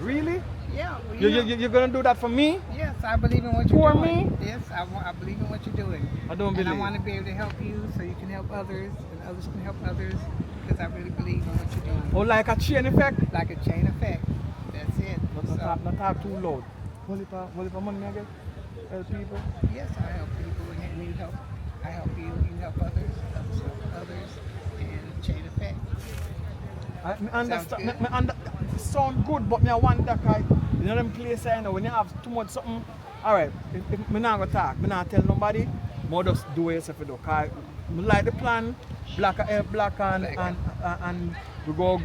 Really? Yeah. Well, You're gonna do that for me? yes, I believe in what you're For doing. me? Yes, I believe in what you're doing. I don't And I believe. want to be able to help you so you can help others and others can help others because I really believe in what you're doing. Oh, like a chain effect? Like a chain effect. That's it. Not talk too loud. What if money I get? Help people? Yes, I help people when they need help. I help you, you help others, others, and chain effect. Me Sounds understand. good. Sound good, but me I wonder, cause you know them places, you know, when you have too much something. Alright, if me not gonna talk, me not tell nobody, more just do it yourself, you know, cause me like the plan, black help black and we go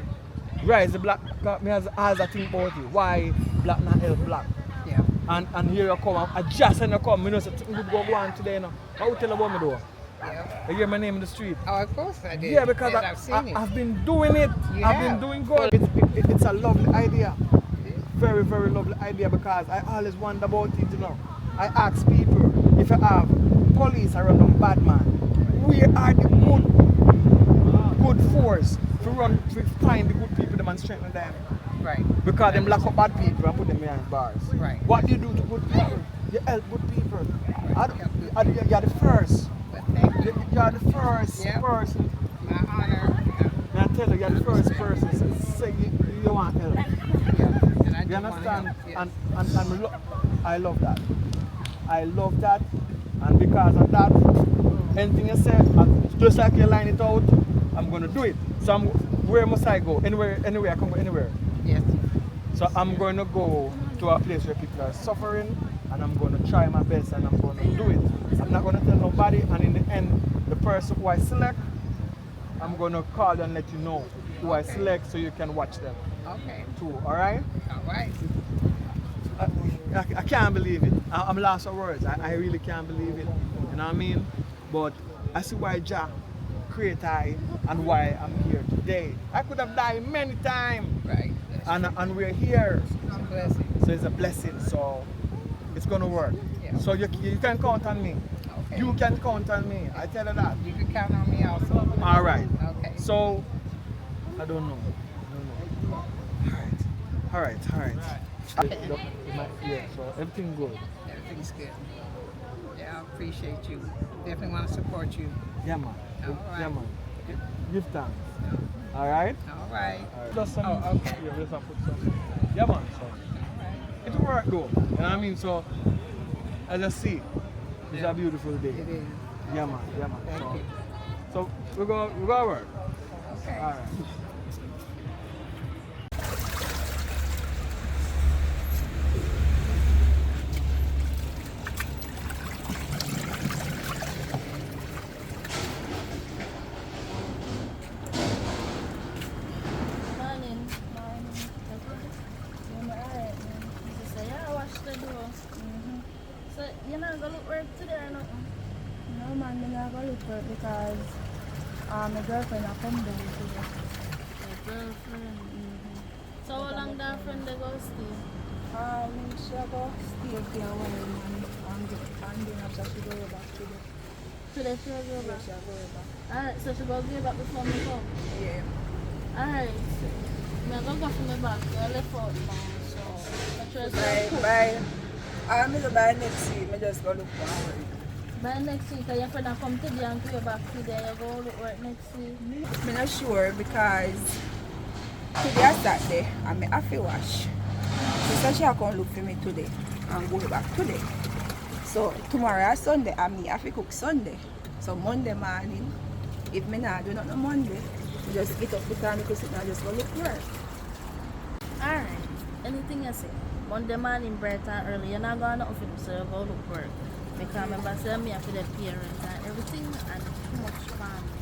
rise the black, cause me as I think about it, why black not help black. Yeah. And here you come, I just when you come, me know say something good go on today, you know. What you tell about me though? Yeah. You hear my name in the street? Oh, of course I did. Yeah, because I've seen it. I've been doing it. You I've have. been doing good. It's a lovely idea. Very, very lovely idea because I always wonder about it, you know. I ask people if you have police around them bad man, where are the good force to find the good people them and strengthen them? Right. Because them lock up bad people and put them behind bars. Right. What do you do to good people? You help good people. Right. You're the first. But thank you. You're the first Yep. person. My honor. I tell you, you're the first person to say you want help. Yeah. And I You do want to understand? help. Yes. And I love that. I love that. And because of that, anything you say, just like you line it out, I'm going to do it. So where must I go? Anywhere I can go anywhere. Yes. So I'm going to go to a place where people are suffering and I'm going to try my best and I'm going to do it. I'm not going to tell nobody, and in the end, the person who I select, I'm going to call you and let you know who I select so you can watch them Okay. too, alright? All right. I can't believe it. I'm lost for words. I really can't believe it. You know what I mean? But I see why Jah create I and why I'm here today. I could have died many times. Right. And we're here. It's a blessing. So it's a blessing. So it's gonna work. Yeah. So you can count on me. Okay. You can count on me. I tell you that. You can count on me also. Alright. Okay. So I don't know. Alright. Yeah, so everything good. Everything's good. Yeah, I appreciate you. Definitely want to support you. Yeah man. All Yeah right. man. Give thanks. Alright? All right. Just some, Oh, okay. yeah, just put some. Yeah man, so it work though. You know what I mean? So as I see, it's a beautiful day. It is. Yeah man. Thank you. So we go work. Okay. Alright. Morning. You know, alright, man. She say, yeah, I wash the door. So, you not gonna look work today or nothing? No man, me not go look for it because my girlfriend a come down today. Your girlfriend. So, how long that friend they go stay? She a go stay up here a while, man, and then after she go back today. Today she will go Yeah, back. she a go back. Alright, so she go give back before me come. Yeah. Alright, so I'm gonna go for my bag. I left out now, so I try to I'm going to buy next week. I just go look for work. by next week, and your friend will come today and give you back today. You go look work next week. I'm not sure because today is Saturday and I have to wash. She said she will come look for me today and go back today. So tomorrow is Sunday and me have to cook Sunday. So Monday morning, if I not do nothing on Monday, I just get up because I just go look for work. Alright, anything you say. Monday morning bright and early, you're not going to office, so you go look work. Because I remember saying me for the parents and everything and too much family.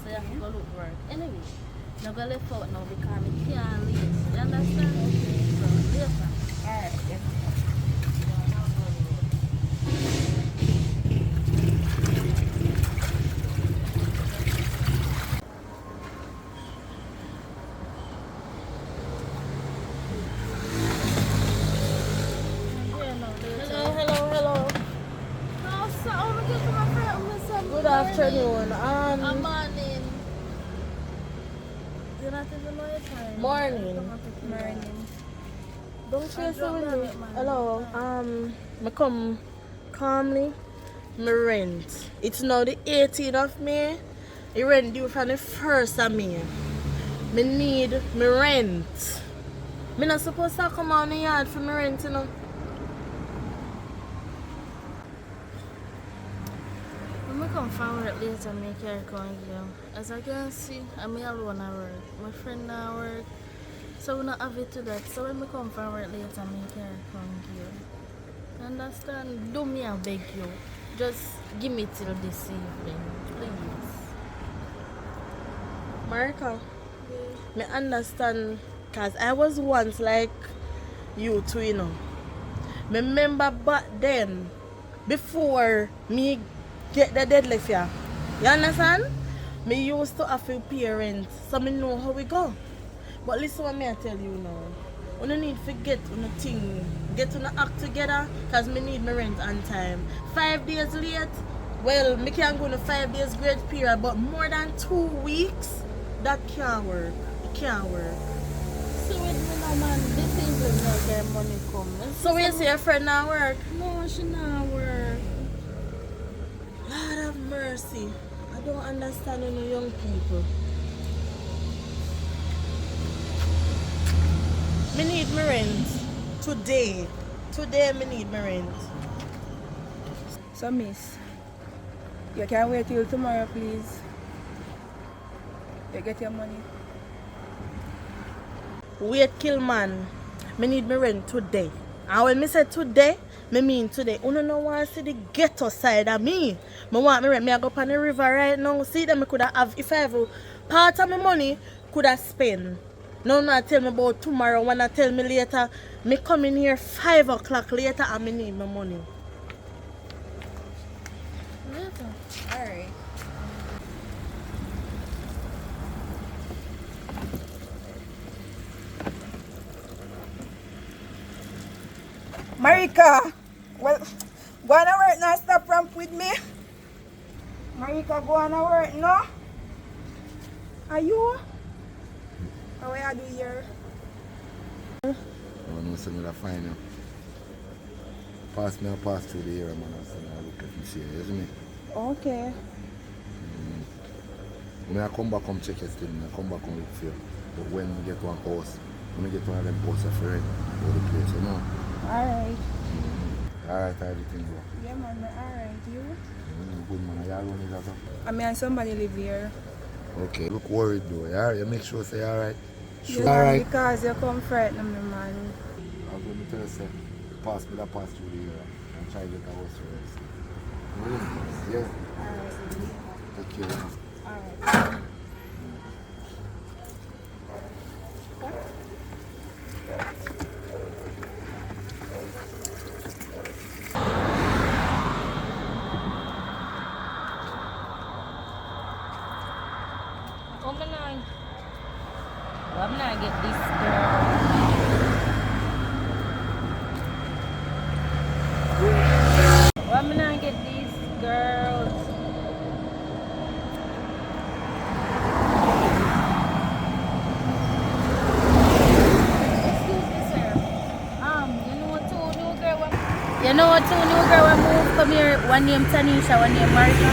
So you have to go look work. Anyway, you're going to left out now because I can't leave. You understand? So later. Alright, yeah. Yeah, no, hello. No, so I want to get to my friend. Good afternoon. A morning. You not even know your time. Morning. Morning. Don't chase it with me. Hello. Me come calmly. Me rent. It's now the 18th of May. The rent due from the 1st of May. Me need me rent. Me not supposed to come on the yard for me rent, you know. When I come from work later, I carry come here. As I can see, I'm alone at work. My friend at work. So we not have it to that. So when I come from work later, I carry come here. Understand? Do me, I beg you. Just give me till this evening, please. Marika, me understand, cause I was once like you too, you know. Me remember back then, before me get the deadline here. You understand? Me used to have a parents, so me know how we go. But listen what me I tell you now. We don't need to get on a thing, get on a act together, cause me need my rent on time. 5 days late, well, me can go on a 5 days grace period, but more than 2 weeks, that can't work. It can't work. So with me now, man, this evening now get money come. So we say your friend not work? No, she not work. Lord have mercy. I don't understand you young people. Me need my rent today. Today me need my rent. So miss, you can wait till tomorrow, please. You get your money. Wait, kill man. Me need my rent today. And when me say today, me mean today. You don't know want to see the ghetto side of me. Me want me rent. Me I go up on the river right now. See them I could have, if I have part of my money, could have spent. No, not tell me about tomorrow. Wanna tell me later. Me come in here 5 o'clock later and me need my money. Later. Alright. Marika, well, go on to work now, stop ramp with me. Marika, go on to work, no? Are you? How are you here? I want to say me find you. Pass through the area, man. So I look at you see, isn't it? Okay. When I come back, come check your thing. I come back and look for you. But when we get to one house, when we get to one of them houses for rent, go to the place, you know? Alright. Alright, everything go. Yeah, man, alright. You? Good man, you alone is also? I mean, somebody live here. Okay. Look worried though, yeah? You make sure say alright. Sure. Yeah, Alright. because you come frighten me, man. I was going to tell you, say, pass through the area and try to get a house for rent. Yeah? Alright. Take care. Alright. I'm not get this girl. I'm not get these girls. Excuse me, sir. You know what two new girl will move come here? One name Tanisha, one name Marika.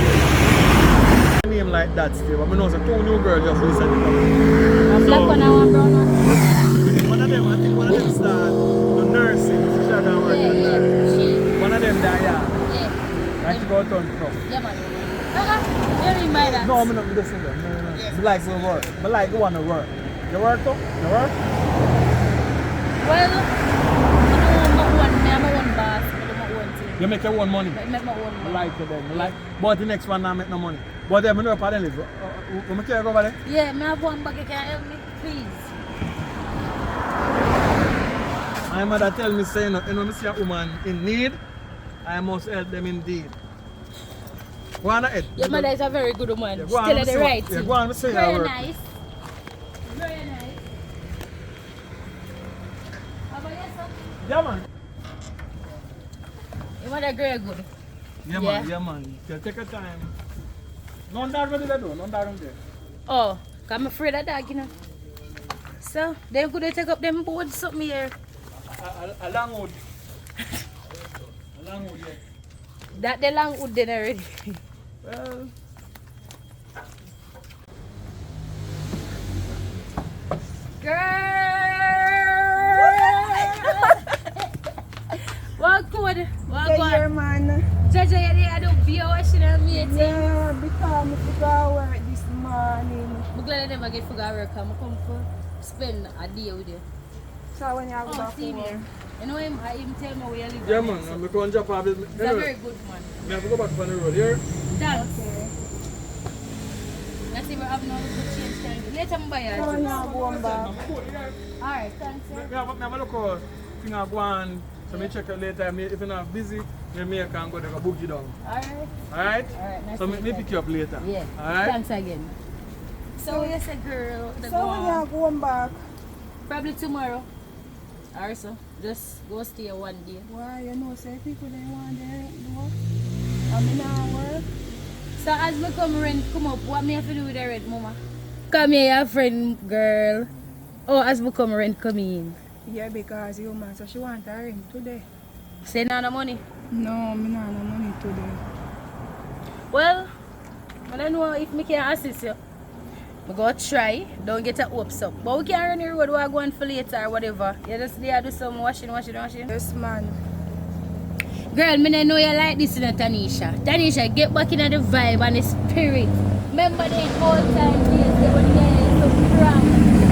Name like that still, but I know so 2 new girls just recently. One black one and one brown one. One of them, I think one of them start the nursing. She should have worked in nursing. One of them die, yeah. And she got on pro. Yeah, man. You mean by that? No, I'm not listening to them. No. I like to work. I like to want to work. You work though? You work? Well, I don't want my own boss. I do my own thing. You make your own money. I make my own I money. like it then. I like. But the next one I make no money. But then I know how they live. You care go over there? Yeah, I have one bag. You can help me, please. My mother tell me say, you know, when I see a woman in need, I must help them indeed. Go on ahead. Your mother is a very good woman. Yeah, She go on, tell her the say- right yeah, thing. go on, say your Very word. nice. Very nice. How about yourself? Yeah, man. Your mother very good. Yeah, Yeah. man. Yeah, man. You take your time. None that ready to do. None that there. Oh, 'cause I'm afraid of that, you know. So, they could take up them boards something here. A long wood. A long wood, yeah. That the long wood then already. Well, What good? What Yeah, good? man. Jaja, you had to be washing a meeting. Yeah, because I forgot work this morning. I'm glad I never get forgot work. I'm come for spend a day with you. So when you go Oh, back see home, there. You know him, I even tell me where you live. yeah, man. I'm going to jump off this. He's a very good man. I have to go back on the road here. Thanks. okay. Let's see, we're having all the good change time. Later, I'm buy So when you. you going back, Alright, thanks. I Sir. have a look at thing I go on. So I check it later. If you're not busy, then I can go to book you down. Alright. Alright? Alright, nice So to me meet pick you up later. Yeah. Alright? Thanks again. So, yes, a girl. The so when you going back, Probably tomorrow. Or so. Just go stay one day. why you know say people they want their rent do? I mean now work. So as me come rent come up, what me have to do with the rent, mama? Come here, your friend girl. Oh, as me come rent come in. Yeah, because your man so she want her rent today. Say no no money. No, me not no money today. Well, I don't know if me can assist you. I go try, don't get your hopes up. But we can run the road, we're going for later or whatever. You just there do some washing. Yes, man. Girl, me don't know you like this, you know, Tanisha. Tanisha, get back in the vibe and the spirit. Remember the old time days, they were there, so cram.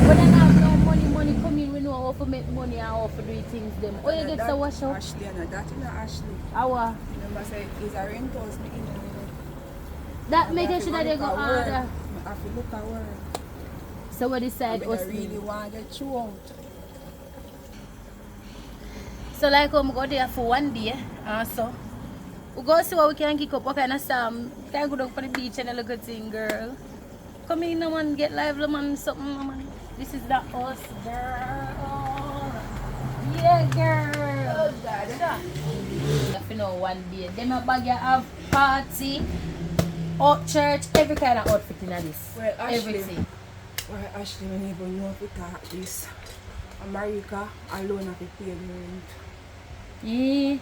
When I have no money come in, we know how to make money and how to do things them. Oh, you get to wash up? Ashley, and that is not Ashley. Our. Remember say it's a rent house me in there. That make sure that they go harder. I have to look at work. So what decide I us really want to get you out. So like we go there for one day, so we go see what we can kick up, what kind of Sam. Can go down for the beach and a look at thing, girl. Come in, man, get lively, man, something, man. This is the us, girl. Yeah, girl. If you know one day, them a bag you have party, out church, every kind of outfit in this. Well, Ashley. Everything. Well, Ashley, we don't even know if we talk this. America alone have to pay the rent. Yeah.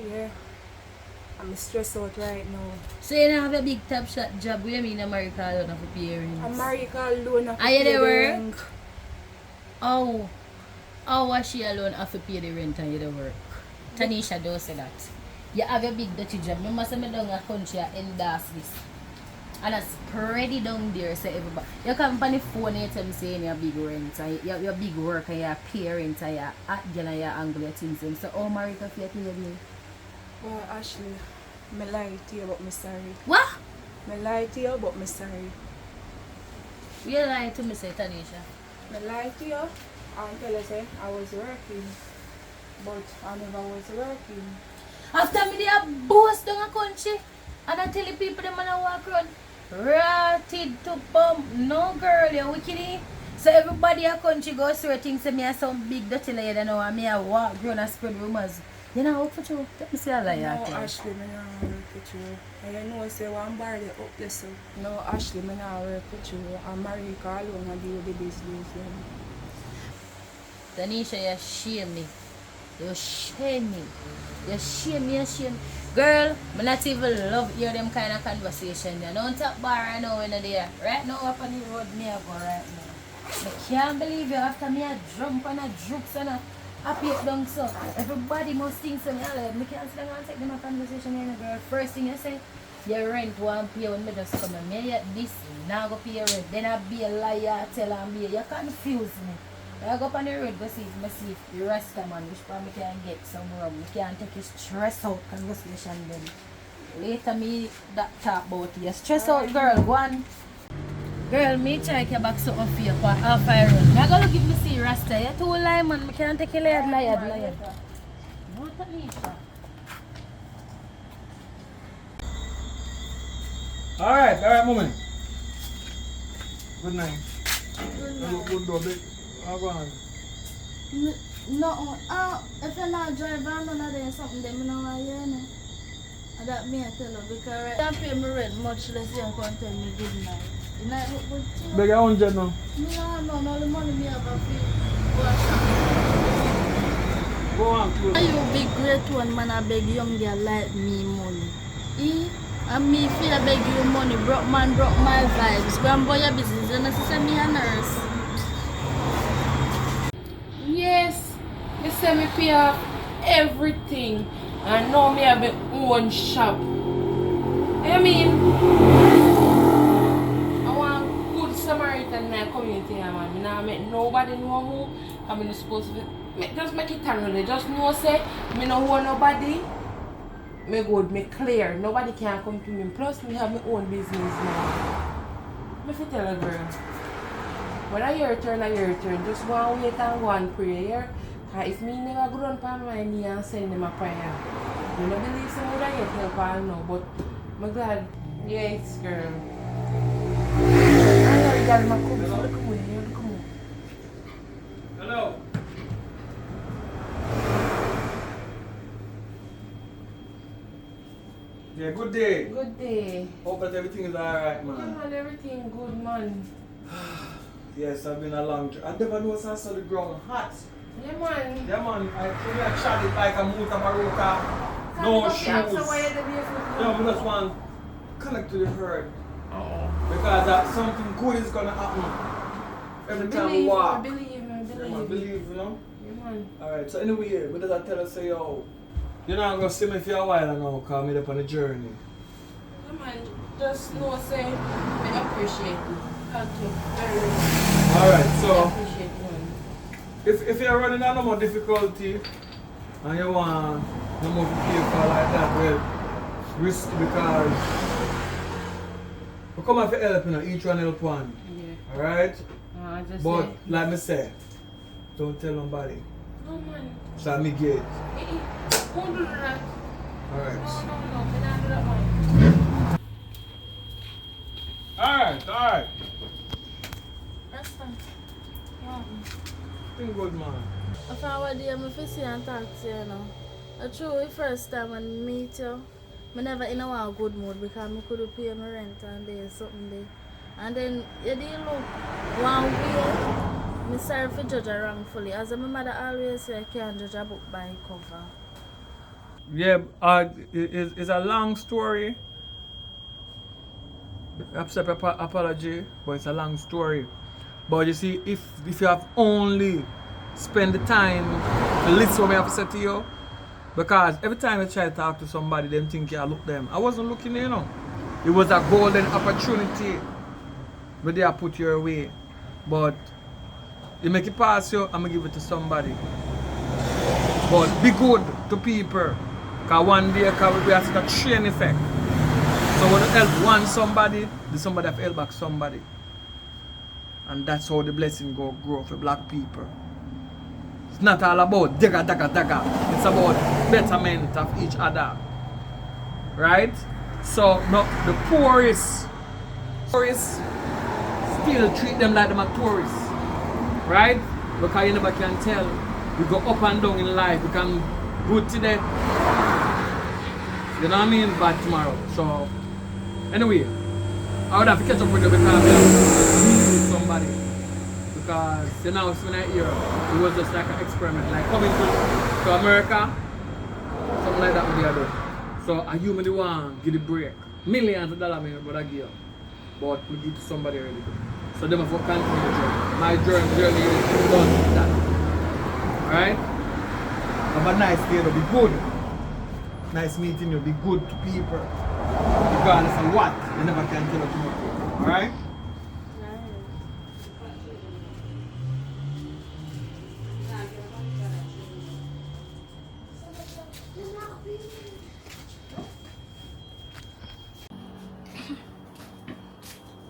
Yeah. I'm stressed out right now. So you don't have a big top shot job, what do you mean America alone have to pay rent? America alone have to Are you pay there the work? rent. Oh, was she alone have to pay the rent and you the work? Tanisha don't say that. You have a big dirty job. Remember say me down a country and endorse this. And I spread it down there so everybody. You come on the phone and you tell me saying you're big rent and you're big work and you're pay rent and you're at girl and you're angle your things. And so oh Marika for you pay me. Well, Ashley, me lie to you but me sorry. What? Me lie to you but me sorry. You lying to me say Tanisha. Me lie to you and tell you say I was working. But I never was working. After me they a boast down a country and I tell the people them man a walk around rotted to bum. No girl, you're wicked. So everybody a country goes through things say me a some big dirty liar you know and me a walk grown and spread rumors. You know work for you? Let me see a liar. No, Ashley, me not work with you. And you know say one bar they up there so. No, Ashley, me not work with you. America alone and deal with the business. Tanisha, you shame me. You shame me. You shame me, you shame. Girl, I not even love hear them kind of conversation. You don't talk bar right now when they're there. Right now up on the road me I go right now. I can't believe you after me a jump and a droops and a happy up down so. Everybody must think so. I can't sit down and take them a conversation here, girl. First thing you say, your rent won't pay when me just come and me yet this now go pay your rent. Then I be a liar, tell and be you confuse me. I go up on the road go see if the rest of man which probably can get some rum. We can take his stress out conversation then. Later me that talk about you. Stress out girl, go on. Girl, me try to back something for you for half a run. I gotta give me see Rasta. You're too lie man, I can't take a liar. No Tanisha. Alright, moment. Good night. Good dog. How go on? No, if you're not driving, I'm not doing something that I know why you know. And that me I tell you because right, I pay me rent much less you can tell me good night. You know look good too. Beg 100 now. No, all the money me have a pay. Go on, close. You big great one man I beg young girl like me money. And me feel beg you money, broke man broke my vibes. Go and buy your business, you know say me a nurse. Yes, me say me pay off everything. And now me have my own shop. I mean, I want good Samaritan in my community, man. Me nah make nobody know who. I'm not supposed to just make it really. Just know say me no want nobody. Me good, me clear. Nobody can come to me. Plus me have my own business now. Me fi tell a girl. When your turn, just go and wait and go and pray here. Cause if me never go down on my knee and send them a prayer, you don't believe some would I get help all now, but I'm glad. Yes, girl. I know you got my come, so come on. Hello. Yeah, good day. Good day. Hope that everything is alright, Yeah, man. man, everything good, man. Yes, I've been a long trip. I never know since I saw the ground hot. Yeah, man. Yeah, man. I shot it like a motor baroka. No shoes. So why you there for? No, I just want to connect to the herd. Oh. Because something good is going to happen. Every time we walk. Believe Yeah, man, me. believe, you know? Yeah, man. Alright, so anyway, what does I tell us? Say, yo, you're not going to see me for a while now because I'm up on a journey. Yeah, man. Just know, say, I appreciate you. Thank you very much. Alright, I so appreciate you, man. if you're running out no more difficulty and you want no more people like that, well, risk because we come out for help, you know, each one help one. Yeah. Alright? Just But say, like me say, don't tell nobody. no, man. So me get. Won't do that. Alright. No, we don't do that, man. Alright. That's fine. Think good, man. If I were there, I feel see and talk to you, you know. It's true, the first time I meet you, I never in a good mood because I could pay my rent and there's something there. And then you didn't look one way. I'm sorry for judge her wrongfully. As my mother always say, I can't judge a book by cover. Yeah, it's a long story. I accept apology, but it's a long story. But you see, if you have only spend the time to listen to what I have to say to you, because every time I try to talk to somebody, them think I look them. I wasn't looking, you know. It was a golden opportunity where they are put your way. But you make it pass you, I'm gonna give it to somebody. But be good to people. Because one day we have to chain effect. So when you help somebody, the somebody have helped back somebody. And that's how the blessing grow for black people. It's not all about dagga. It's about betterment of each other. Right? So no, the poorest still treat them like them are tourists. Right? Because you never can tell. We go up and down in life. We can good today. You know what I mean? Bad tomorrow. So anyway, I would have to catch up with you because I with somebody. Because you know, when I hear it was just like an experiment, like coming to America, something like that we do. So a human the one give the break. Millions of dollars I but I give. But we give to somebody already. So they must continue the journey. My journey is done with that. Alright? Have a nice day, be good. Nice meeting you, be good to people. Regardless of what, you never can tell us tomorrow. Alright?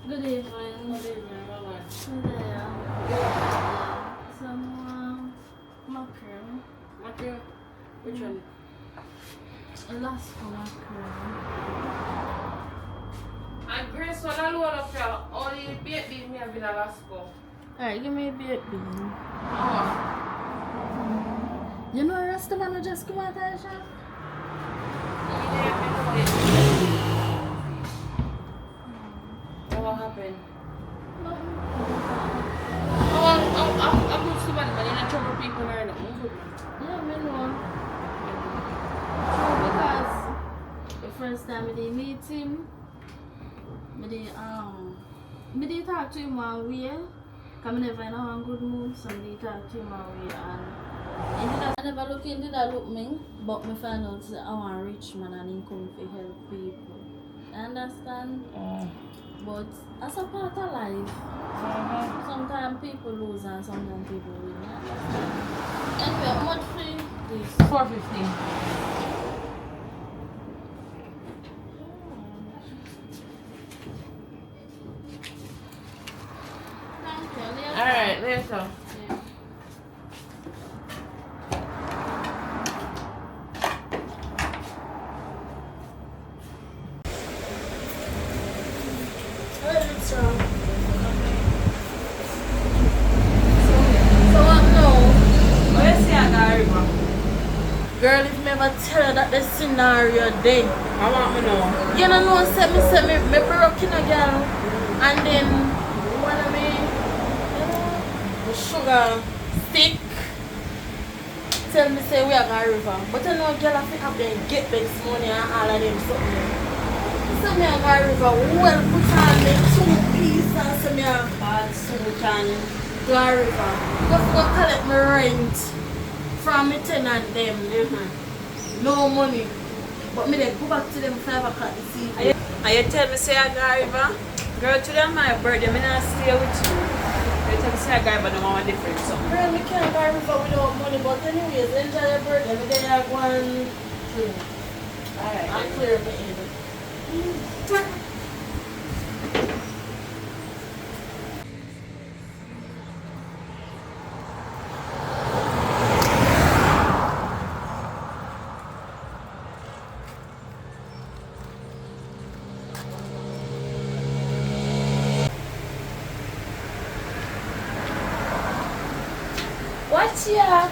Good evening. Yeah. Some mackerel. Mackerel? Which one? Alaska mackerel. And Grace, when I load up here, only baked bean me have in Alaska. Alright, give me a baked bean. Oh. You know a restaurant who just come out of the shop? What happened? No. Oh, I'm good to man, but you're not trouble people or nothing. Good man. Yeah, me know. Because the first time I did meet him, I did talk to him one way. Cause I never in a good mood, so I did talk to him one way and I never look into that look me, but I find out that I'm a rich man and he come to help people. You understand? But that's a part of life. Sometimes people lose and sometimes people win. You understand? Anyway, how much free this? 450. Thank you. Alright, later. Yeah. So what now? Where's the other river? Girl, if me ever tell her that the scenario there, I want me know. you know, say me broke in a girl, and then one of me, the sugar stick, tell me say we are going river. But I know girl I think have them get this money and all of them something. So me a go river, well put on me 2 pieces and so me a bad suit and go river. Go collect my rent from me tenant them. No money. But me then go back to them 5 o'clock this evening. And you tell me say I go river? Girl, today my birthday, me not stay with you. You tell me say I go river, no one different so. Girl, me can't go river without money, but anyways, enjoy your birthday. Me then I go and clear. Alright. And clear me in. What's ya?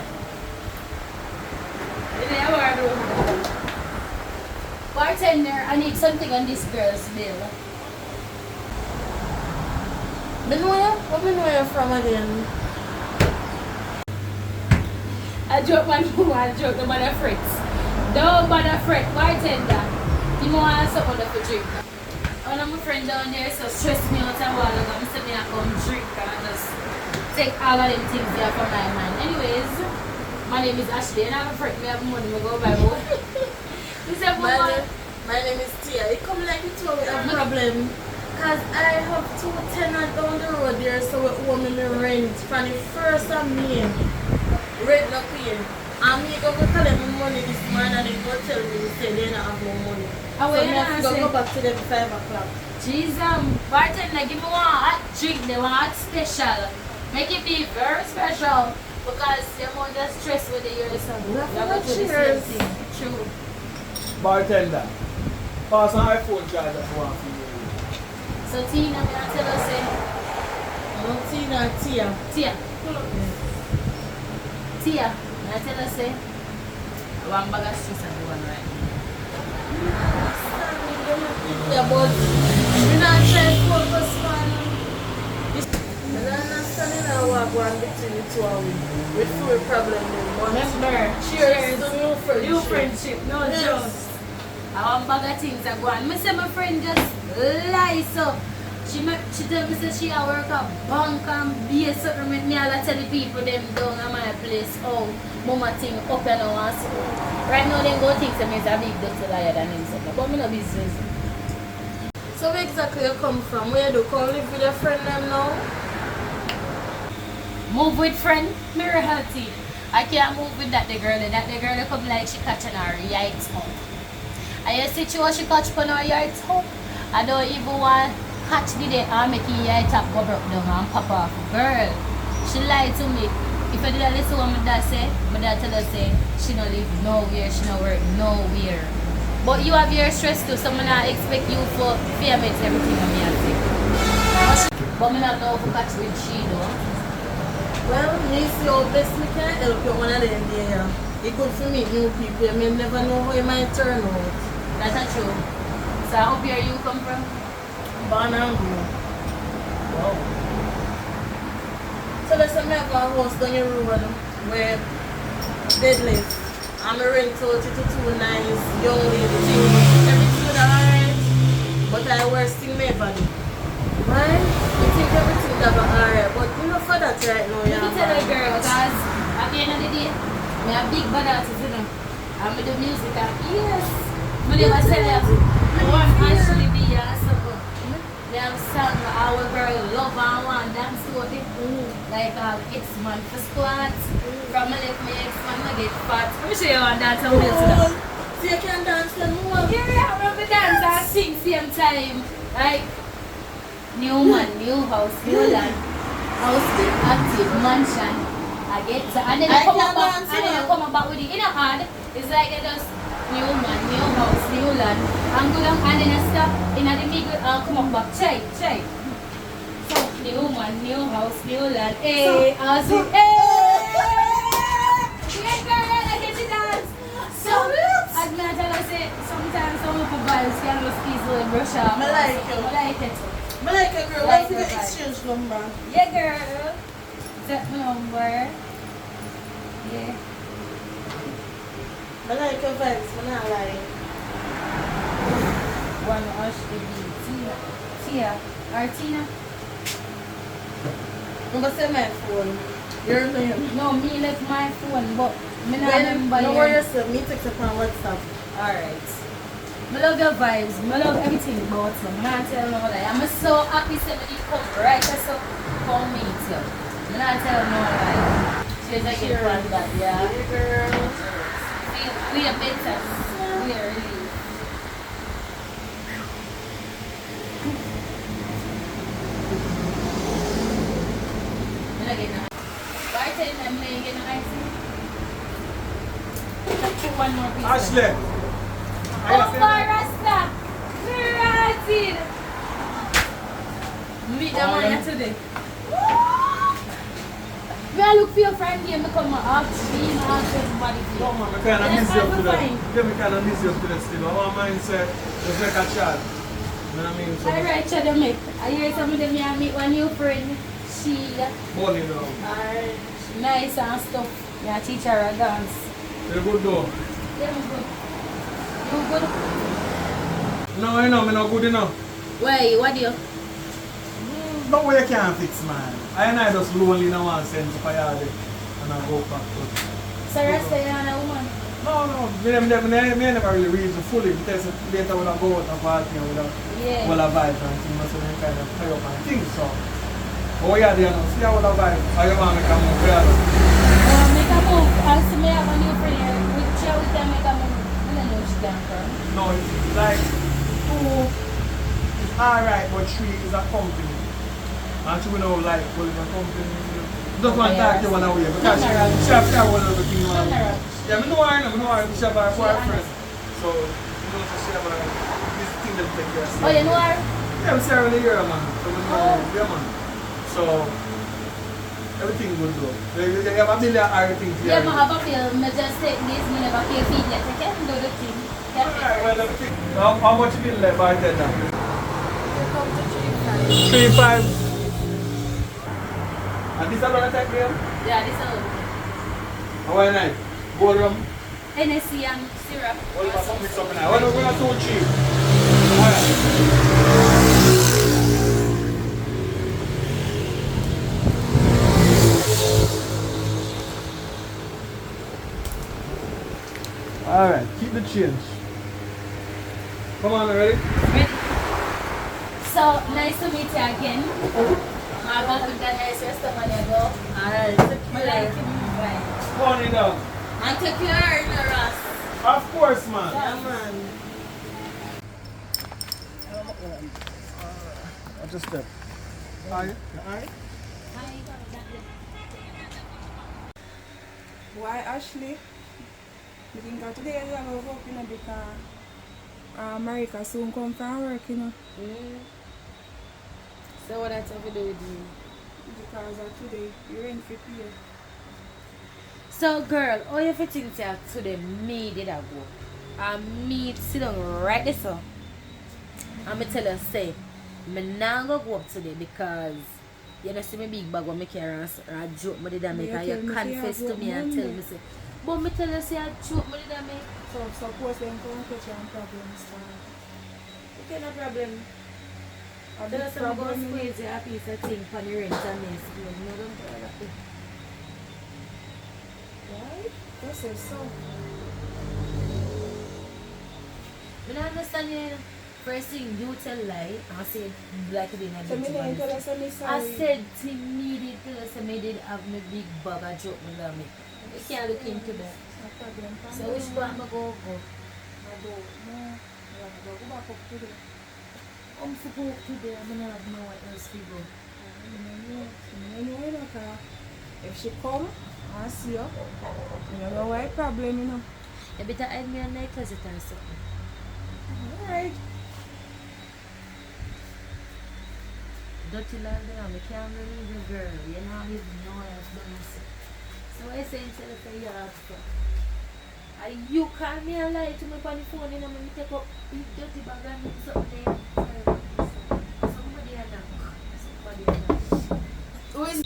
Bartender, I need something on this girl's bill. Me know ya? Where me know you from again? I joke man who I joke no bother fret. Don't bother fret, bartender. You know I have something to drink. One of my friends down there so stress me out a while ago. I said me I come drink and just take all of them things there from my mind. Anyways, my name is Ashley and I'm a friend. Me have money, me go buy one. You said My name is Tia. It come like it will have problem. Cause I have 2 tenants down the road there, so we owe me my rent from the first of May. Rent not pay. And me go collect my money this morning and they go tell me say they don't have no money. Oh, So wait, me have to say- go back to them 5 o'clock. Jeez, bartender, give me one hot drink, they want hot special. Make it be very special because the amount of stress with the years. Cheers. True. Bartender, pass an iPhone charger for one for you. So Tina, me I tell her say, No Tina, Tia. Tia, pull up. Tia, me I tell her say, one bag of stress and the one right. Yeah, but we not try to focus on. I don't understand how we are going between the 2 of we. With full problem. Remember, Cheers to new friendship. New friendship, no Yes. joke. I want bag of things that go on. Me say my friend just lies up. She tell me say she a work a bank and be a something with me. All I tell the people them down at my place. Oh, mama thing up and down and so. Right now them go think say me is a big dirty liar than him something. But me no business. So where exactly you come from? Where you do come live with your friend them now? Move with friend, me healthy. I can't move with that the girl. That the girl come like she catching her yikes home. I just see what she catch on her yikes home. I don't even want catch the day and make your yikes up go broke down and pop off. Girl, she lied to me. If I did listen what my dad say, my dad tell her say she don't live nowhere, she don't work nowhere. But you have your stress too, so I not expect you for fear makes everything on me and say. But I not know if catch with she though. Well, me see how best me can help you one of them day here. It's good for me, new people. I may never know how it might turn out. That's not true. So I hope where you come from. Born and grown. Wow. So So let's say I have a house down your road where deadlift. I'm a rental to two nice young lady thing. Everything is alright. But I worst thing me ever do. Right? You think everything that alright, but you know for that right now, Let me tell you, girl, guys, at the end of the day, me a big bad artist, you know. I'm with the music, and yes. But never tell you, I want actually be a supper. Me have song, our girl love and want dance to it. Like X-Man for squats. From my left, my X-Man, I get fat. Let me show you one dance I'm real to that. So you can dance then more. Yeah, I remember dance and sing same time. Like, new man, new house, new land. House active, mansion. I get to, and then I come back, and then I come back with it in a hand. It's like I just new man, new house, new land. I'm good and then I stop in the middle and come up back. Chai. So new man, new house, new land. Hey, I was like, hey, yeah, girl, I get to dance. So as me I tell her say sometimes some of the vibes can just easily brush off. I like you. I like it. I like a girl. Like What's the your vibe. exchange number? Yeah, girl. Set my number. Yeah. I like your vibes, but not like. One Ashley B. Tia. Or Tina. I'm gonna say my phone. Your name. No, me left my phone, but me not Then, remember no your- worry yourself. Me text up on WhatsApp. Alright. I love your vibes. I love everything about you. I'm not telling no lie. I'm so happy to you come right so come meet you. I'm not telling no lie. She's like a plan that, yeah. Hey, girl. We are better. We are really. I'm not getting why tell them me getting icing? Take one more piece. Ashley. Oh, Rasta! Miratin! Meet the man today. Me I look for your friend here, me come up, me and everybody here. No man, I kind of miss you today. Yeah, I kind of miss you today still. I want mine say, just like a child. You know what I mean? So, Alright, Chad, make. I hear some of them here meet one new friend. She Bonnie now. nice and stuff. Yeah, teach her a dance. You good though? Yeah, I'm good. You good? No, you know, me not good enough. Why? What do you? No way you can't fix, man. I just lonely in one sense if I had it and I go back to So Rasta, you're a woman? No, me never really read the fully because later when I go out and party and with a Yeah. well a vibe and things, so then kind of play up and things so. But what you do now, see how the vibe, how you want to come up here. Make a move. I'll see me have a new friend here. We share with them, make a move. I don't know what she can from. No, it's like 2 is alright, but 3 is a company. And 2 know like well is a company. Just want to talk to one away because she have to have one of the things. Yeah, I know her, she have a boyfriend. So, you know, so she have a, this thing that take care of. Oh, you know her? Yeah, we see her in the year, man. So, we know, yeah, man. So, everything good though. You have a million other things here. Yeah, I have a bill. I just take this. I never pay fee yet. I can do the thing. Alright, well, everything. How much bill left by then now? You come to 3-5. And this is another type here? Yeah, this is How are you night? Gold rum? NSC and syrup. What about some mix up in there? What are we going to do cheap? Alright. Alright, keep the change. Come on, ready? Ready? So, nice to meet you again. I'm back with that nice restaurant you go. Alright, I like it. Right. Come on, down. and take care in the Ross. Of course, man. Yeah, man. Watch a step. Alright? Alright? Why, Ashley? I think today I have a work, you know, because America soon come from work, you know. So what that's have to do with you? Because today you rent for pay. So girl, how you fit into today me did I go? And me sit down right there so. I'm gonna tell you say, me not gonna go up today because You don't see me big bag when me carry and joke me did I make You and tell you me say confess I to got me and tell money. me say, but me tell you say I joke me did I make. So suppose them come catch you on problems. Okay, no problem. A Tell big us I'm going to problem. squeeze you a piece of thing for the rent and this. No, don't tell that. Right? This is so. I don't understand you. First thing you tell lie, I said like it in a So me big didn't tell man. us me I sorry. said to me did tell us me did have me big bag of joke me love me. You can't look into that. No problem. So which part me go? I don't know. Go back up to there. I'm supposed to there, I don't have nowhere else to go. You know, car. If she come and see you, you don't know why problem, you know. You better hide me in the closet or something. Alright. Dirty land there, I can't believe the girl. You know, I even know what I've done. So I say instead of say you have to. You call me and lie to me on the phone and I take up big dirty bag and mix up there. Somebody a knock. Somebody a knock. Who is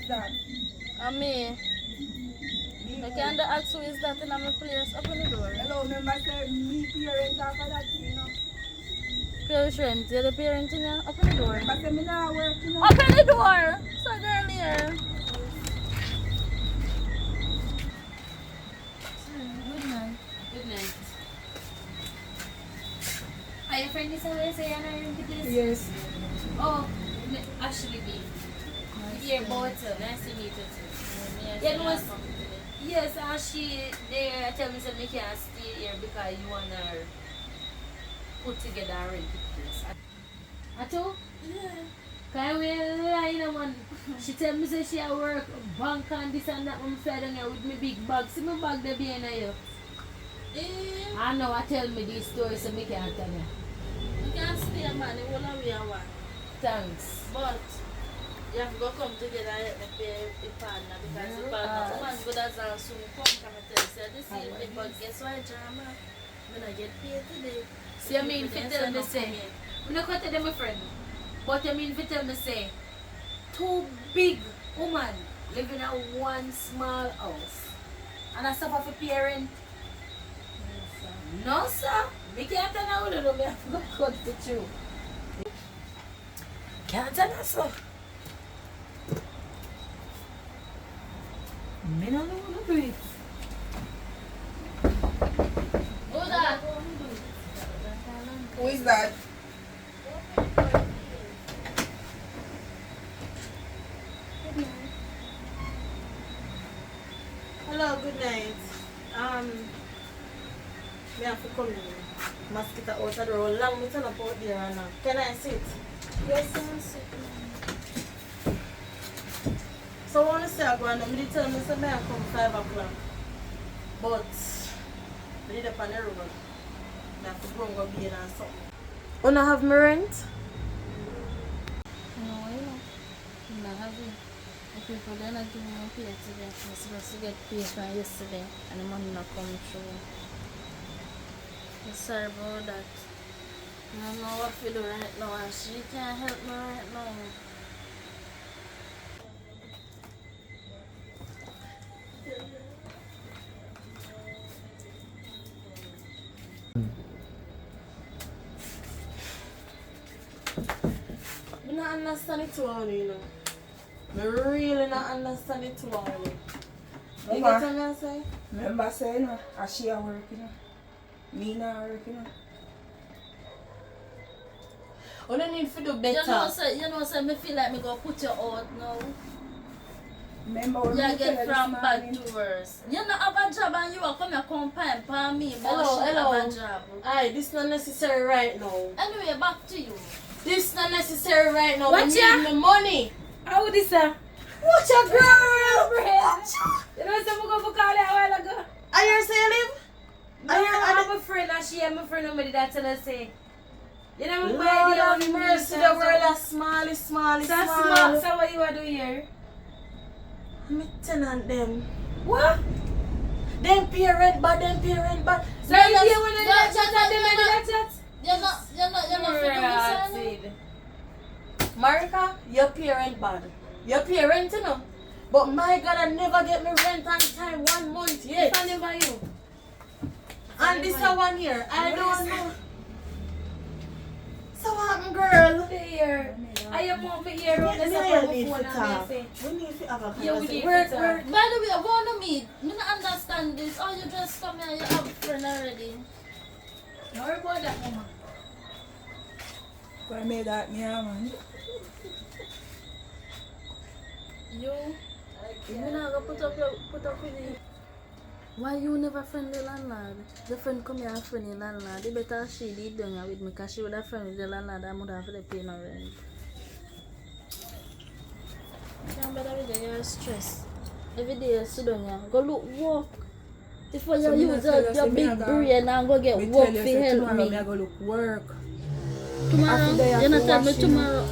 that? And me, I can't ask who is that in my place. Open the door. Hello, remember say me parent after that, you know. Parent, you're the parent in here. Open the door. Remember say me not work, you know. Open the door! So girl here. Good night. Good night. Are your friend is away say you're not in the place? Yes. Oh, actually be. Here, both. Nice to meet you too. You know, yes, and she there tell me that me can't stay here because you want her put together and rent the place. I told? Yeah. Can we lie, you know, man? She tell me say she at work, bank and this and that. I'm fed down here with me big bag. See my bag there behind you. I know, I tell me this story so me can't tell you. You can't stay, man. You will away and one. Thanks. But you have to go come together and help the partner because the partner, woman good as and soon come and tell you, say, this is the but guess what, Jama? I'm going to get paid today. So you mean if you tell me say, I'm not going to tell my friend, but you mean if you tell me say, two big women live in a one small house and I suffer for parent? No sir, me can't tell now, no, me have to go cut with you. Can't tell us so. Me don't know how to do it. Who that? Who is that? Hello, good night. Me have to come in. Mosquito out of the road. Long me turn up out there and can I sit? Yes, I'm sick. So I want to say I go and me tell me say me I come 5 o'clock. But me did up on the road. Me have to go and go be and something. Wanna have me rent? No, you know. I'm not having. The people they're not giving me pay today. I'm supposed to get paid from yesterday and the money not come through. I'm sorry about that. I don't know what to do right now and she can't help me right now. I don't understand it too early, you know. I really not understand it too early. You Mama. get what I say? Remember say, you know, as she a work, you know. Me not work, you know. You don't need to do better. You know, so me feel like me go put you out now. Remember when You we get tell her from this bad morning? to worse. You not have a job and you are come here compare for me. But Hello, she hello. have a job. Aye, this not necessary right now. Anyway, back to you. This not necessary right now. Watch We ya. need the money. How would this sir? Watch your girl. You know some go for call a while ago. Are you say you live? I have a friend and she and my friend who made that tell her say. You know Lord my have mercy, the world is small, small. So what you want to do here? I'm a tenant them. What? Them parent bad. So you hear when I chat at them and that chat? You're not feeling me, son? Right. Marika, your parent bad. Your parent, you know. But my God, I never get me rent on time 1 month yet. I never you. And this one here, I don't know. So what happened, girl? Here. I am over here. Me on the and support you need phone to and talk. everything. We need to have a Yeah, we conversation. need Work, to work. talk. By the way, I want to meet. Me not understand this. Oh, you just come here, you have a friend already. Don't worry about that, mama. Why made that me, man? You not gonna put up with it. Why you never friend the landlord? The friend come here and friend the landlord. They better she did down here with me because she would have friend with the landlord and would have to pay no rent. Can't better with the you're stressed. Every day you sit down here, go look work. Before you So me use not tell you, your say me big a go- brain and go get Me work tell you, to say help tomorrow me. me I go look work. Tomorrow, After that, you I not have tell to me wash, you tomorrow.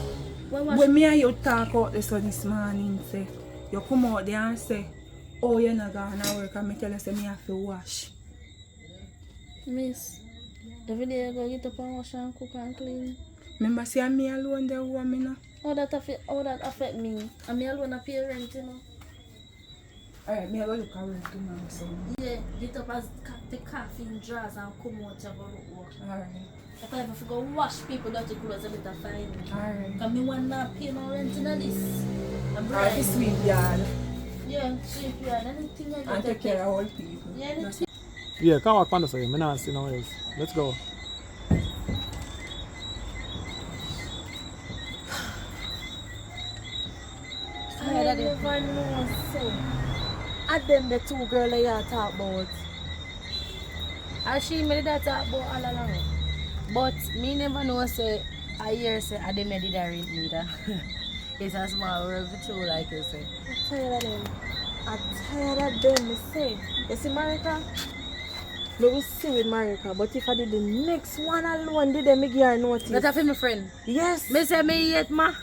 What wash? When me and you talk out this this morning, say, you come out there and say, oh, you're not going to work, and me tell you, say, me have to wash. Miss, every day I go get up and wash and cook and clean. Remember, say, me alone there, woman, you know? How that affect me? And me alone a pay rent, you know. Alright, me I go look at work tomorrow, so. Yeah, get up as the coffee in drawers and come out and go look work. Alright. If I ever go wash people dirty clothes, I better find me. Alright. Because me want not pay no rent in this. I'm Alright, right. sweet yard. Yeah, sweep yard, anything I And get. take care of all people. Yeah, anything. Yeah, come walk on the side. I not see no else. Let's go. I never know, so. And them the two girls that you talk about. And she made that talk about all along. But me never know, say, I hear say, I didn't did a read neither. It's a small world for true, like you say. I'm tired of them. I'm tired of them, me say. You see, Marika? Me will see with Marika, but if I did the next one alone, did them give her notice? That a my friend. Yes. Me say me yet ma.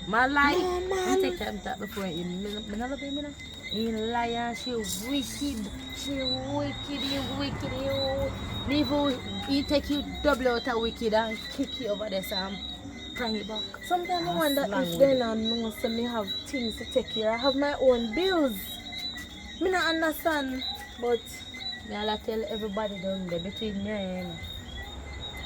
My lie. No, man. Me take time talk before you. Me not love him, you know. He liar, she wicked. She wicked, you wicked, you. Leave he take you double out of wicked and kick you over there, Sam. Bring it back. Sometimes I wonder if they don't know so me have things to take care of. I have my own bills. Me not understand, but Me all tell everybody down there between me and him.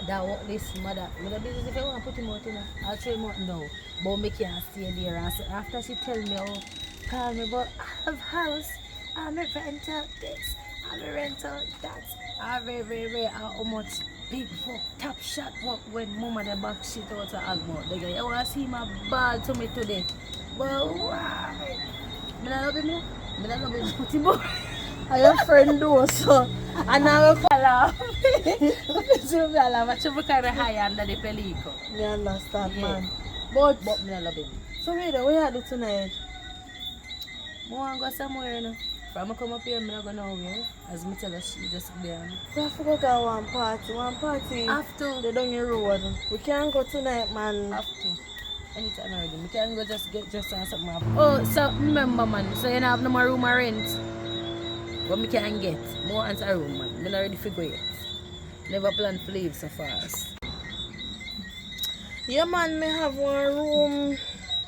That what this mother. Me the business if I want to put him out, you know, I'll throw him out now. But me can't stay there. And so after she tell me, oh, call me, but I have house. I'm a rent out this. I'm a rent out that. I'm very, how much big fuck top shot work when mama the back shit out of Agmont. They go, you want to see my ball to me today? Well, why? Me not love him, no? Me not love him. Put him out. I have friend do so. And I will Alam. So alam, at siyempre kaya high under the peliko. me understand, Yeah. man. But But me not love him. so wait, what you do tonight? I want to go somewhere, you know. From I come up here, I'm not going nowhere. As me tell her, she just there. We have to go to one party. One party. After. They down your road. We can't go tonight, man. After. Anytime already. Me can go just get dressed and something. Oh, so remember, man. So you don't have no more room or rent. But me can get. More answer a room, man. Me not ready to go yet. Never plan to leave so fast. Yeah, man, me have one room.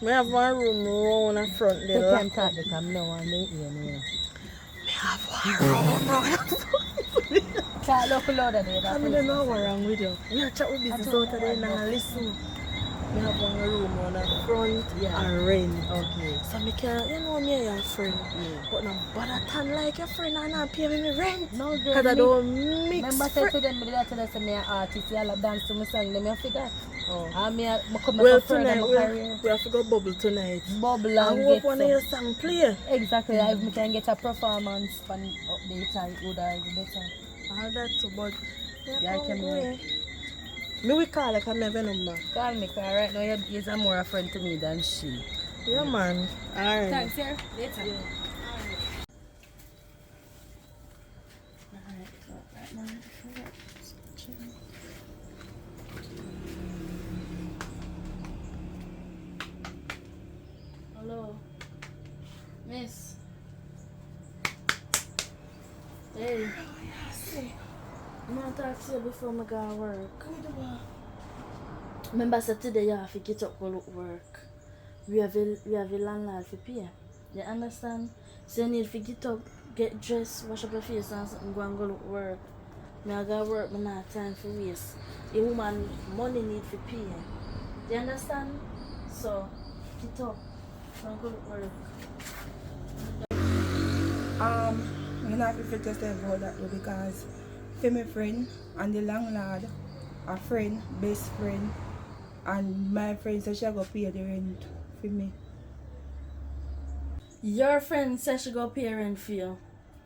Me have one room round the front Take there. time talk because I don't want to hear me. Me have one room round the front. Talk local louder there. I don't know what's wrong with you. We are chat with business out there now. Listen. Me have one room on the front and rent. Okay. So me can, you know me and your friend. Yeah. But no bother tan like your friend and not pay me rent. No, girl. Because I don't mix Remember, I said friend. to them, but they tell us I'm an artist, I love dance to my song, them I forgot. Oh. And me, I come Well, back further tonight my we career. have to go bubble tonight. Bubble I and hope get one of your song play. Exactly, if we can get a performance from update, it would have been better. All that too, but Yeah, I can go. Me we call like I never number. Call me, because right now you're more a friend to me than she. Yeah, man. Alright. Thanks, sir. Later. Yeah. Hello. Miss. Hey. I'm gonna talk to you before I go to work. Remember say today you have to get up go look work. We have a landlord to pay. You understand? So you need to get up, get dressed, wash up your face and something, go and go look work. Me I gotta work, me not have time for waste. A woman money need to pay. You understand? So get up, go and go look work. I'm not happy to just about that way because for my friend and the landlord, a friend, best friend, and my friend said she go pay the rent for me. Your friend says she go pay rent for you.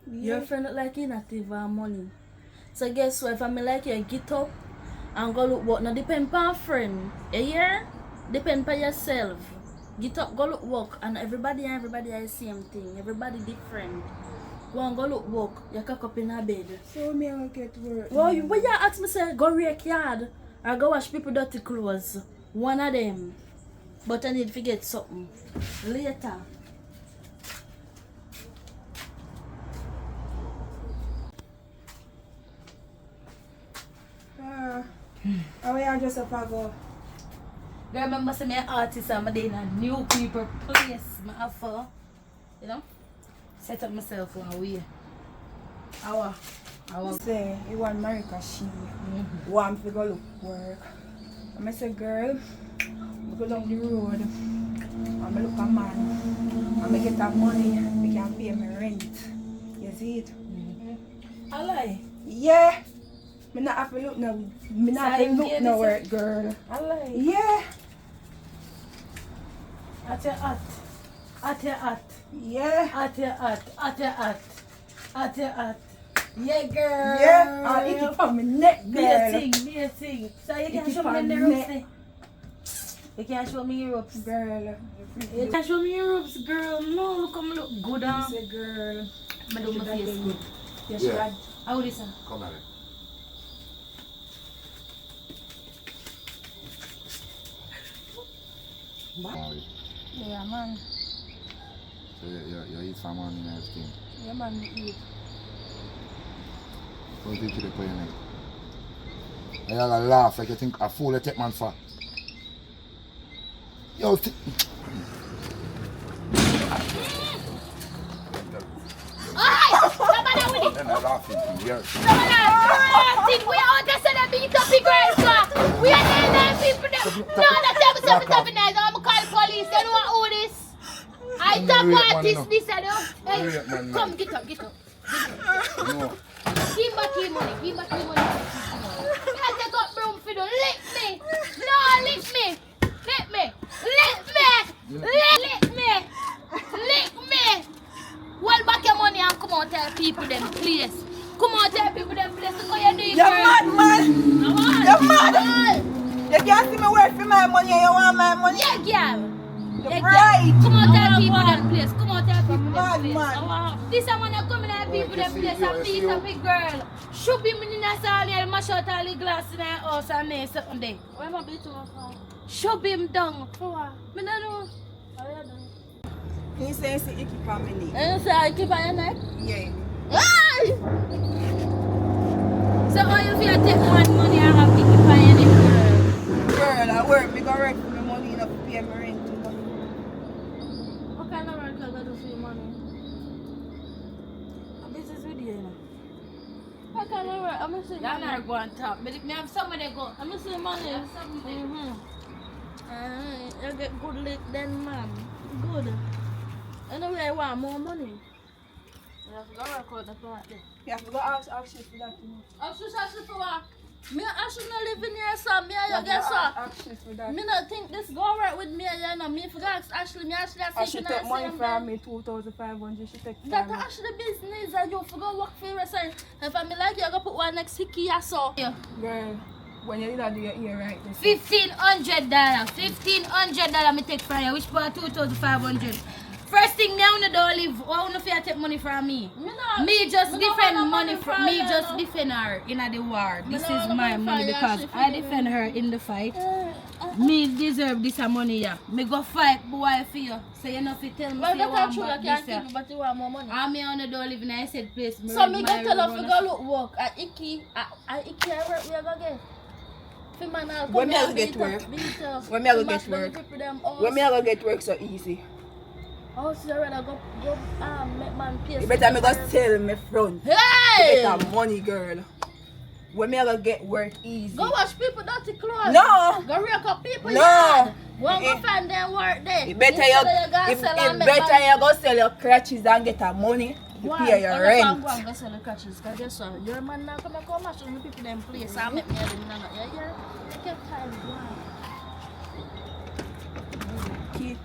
Yeah. Your friend look like he not have money. So guess what? If I like you, get up and go look work. Now depend on friend. You hear? Depend on yourself. Get up, go look work, and everybody is the same thing. Everybody different. Go and go look work. You cock up in a bed. So me I get work. Well, you ask me say go rake yard or go wash people dirty clothes. One of them. But I need to get something later. How you just up and go? Girl, remember say me an artist and I'm in a new people place. I have to, you know, set up myself one way. Our. Say you want America she want to go look work. I say girl, I go down the road. I look a man. I get that money. I can pay my rent. You see it? I lie. Yeah. Me not have to look no. Me not have to look no work, girl. I lie. Yeah. At your hat. At your hat. Yeah. At your hat. At your hat. At your hat. Yeah, girl. Yeah. I'll eat it from my neck, Be a girl. thing. So you can It show is me on the neck. ropes. You can show me your ropes. Girl. You can show me your ropes, girl. No, look, I'm look good. Say girl. I do my face good. You Yeah. should have. How this? Come on. Yeah, man. So you eat some money and everything. Yeah, man, me eat. Don't think you the pay me. And you're gonna laugh like you think a fool you take man for. Yo, Then I laughing. Yeah. We are just gonna beat up the girls. We are the people. No, that's everything. I'm gonna call police. You know who this? I top artist. This I know. Hey, come get up. No. Give back your money. You take up broom for you. Lick me. No, lick me. Hold back your money and come out tell people them place. Come out tell people them place. Look how you doing, You're girl. mad, man. You're mad. Girl. You can't see me work for my money and you want my money. Yeah, girl. You're right. Come out tell people them place. Come out tell people mad, them place. man. This I wanna come in and people them place and beat up a girl. Should be me in a sally and mash out all the glass in her house and make something there. Where am I beating my phone? Should be him down. For what? Me don't know. How you doing? He says he keep on me knee. And you say I keep on your neck? Yeah. So how you feel take one money and have to keep on your neck, girl? Girl, I work. Me go work for my money enough to pay my rent. You know? What kind of work you got to do for your money? A business with you, you know. What kind of work? I'm going to say Y'all money. not going to talk, but if me have somebody go. I'm going to say money. You get good lick then, man. Good. Anyway, I want more money. You have to go work out the part there. You have to go ask you for that. You know? Actually for what? Me actually not living here, so me and you You guess have what? to ask you for that. Me not think this go work with me, you know. Me forgot actually, me actually And she take money from me, 2,500. She take That from me. actually business and you forgot work for yourself. If I me like you, I go put one next hickey or so. Yeah. Girl, when you did do your ear right, this $1,500. $1,500 me take from you. Which part 2,500? First thing me I wanna don't live. Why wanna feel take money from me? Me just defend money from me. Just defend her in the war. This is my money because I defend her in the fight. Me deserve this money, yeah. Me go fight boy for you. So you know if you tell me Well, say you want that's true, I back can't this, yeah. give you, but you want more money. I me wanna don't live in a said place. So me get tell her to go look work at Icky. At Icky I work we ever get. Fi man all When come me here I go get beat work? up, beat up. When me I go Mash get down work? people them house. When me I go get work so easy? House you rather go make man pay. You better me go sell me front. Hey! Better money, girl. When me I go get work easy? Go wash people dirty clothes. No. Go rake up people No. yard. Won't go find them work there. It better Instead of you, go if, sell and it make better man- you go sell your crutches and get a money to Go pay on, your go rent. Go and go sell the catches. Cause guess what? Your man now come and come mash on the people them place. I make me hear them now. Yeah, yeah. Take your time. Go on. Keep.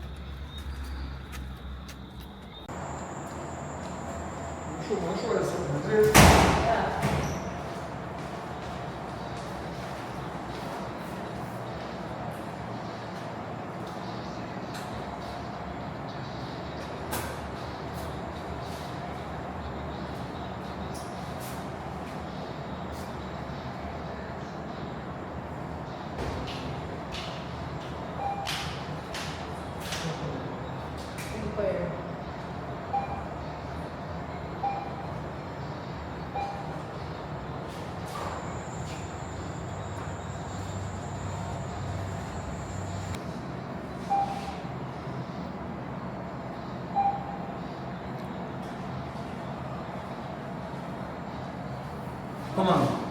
Come on.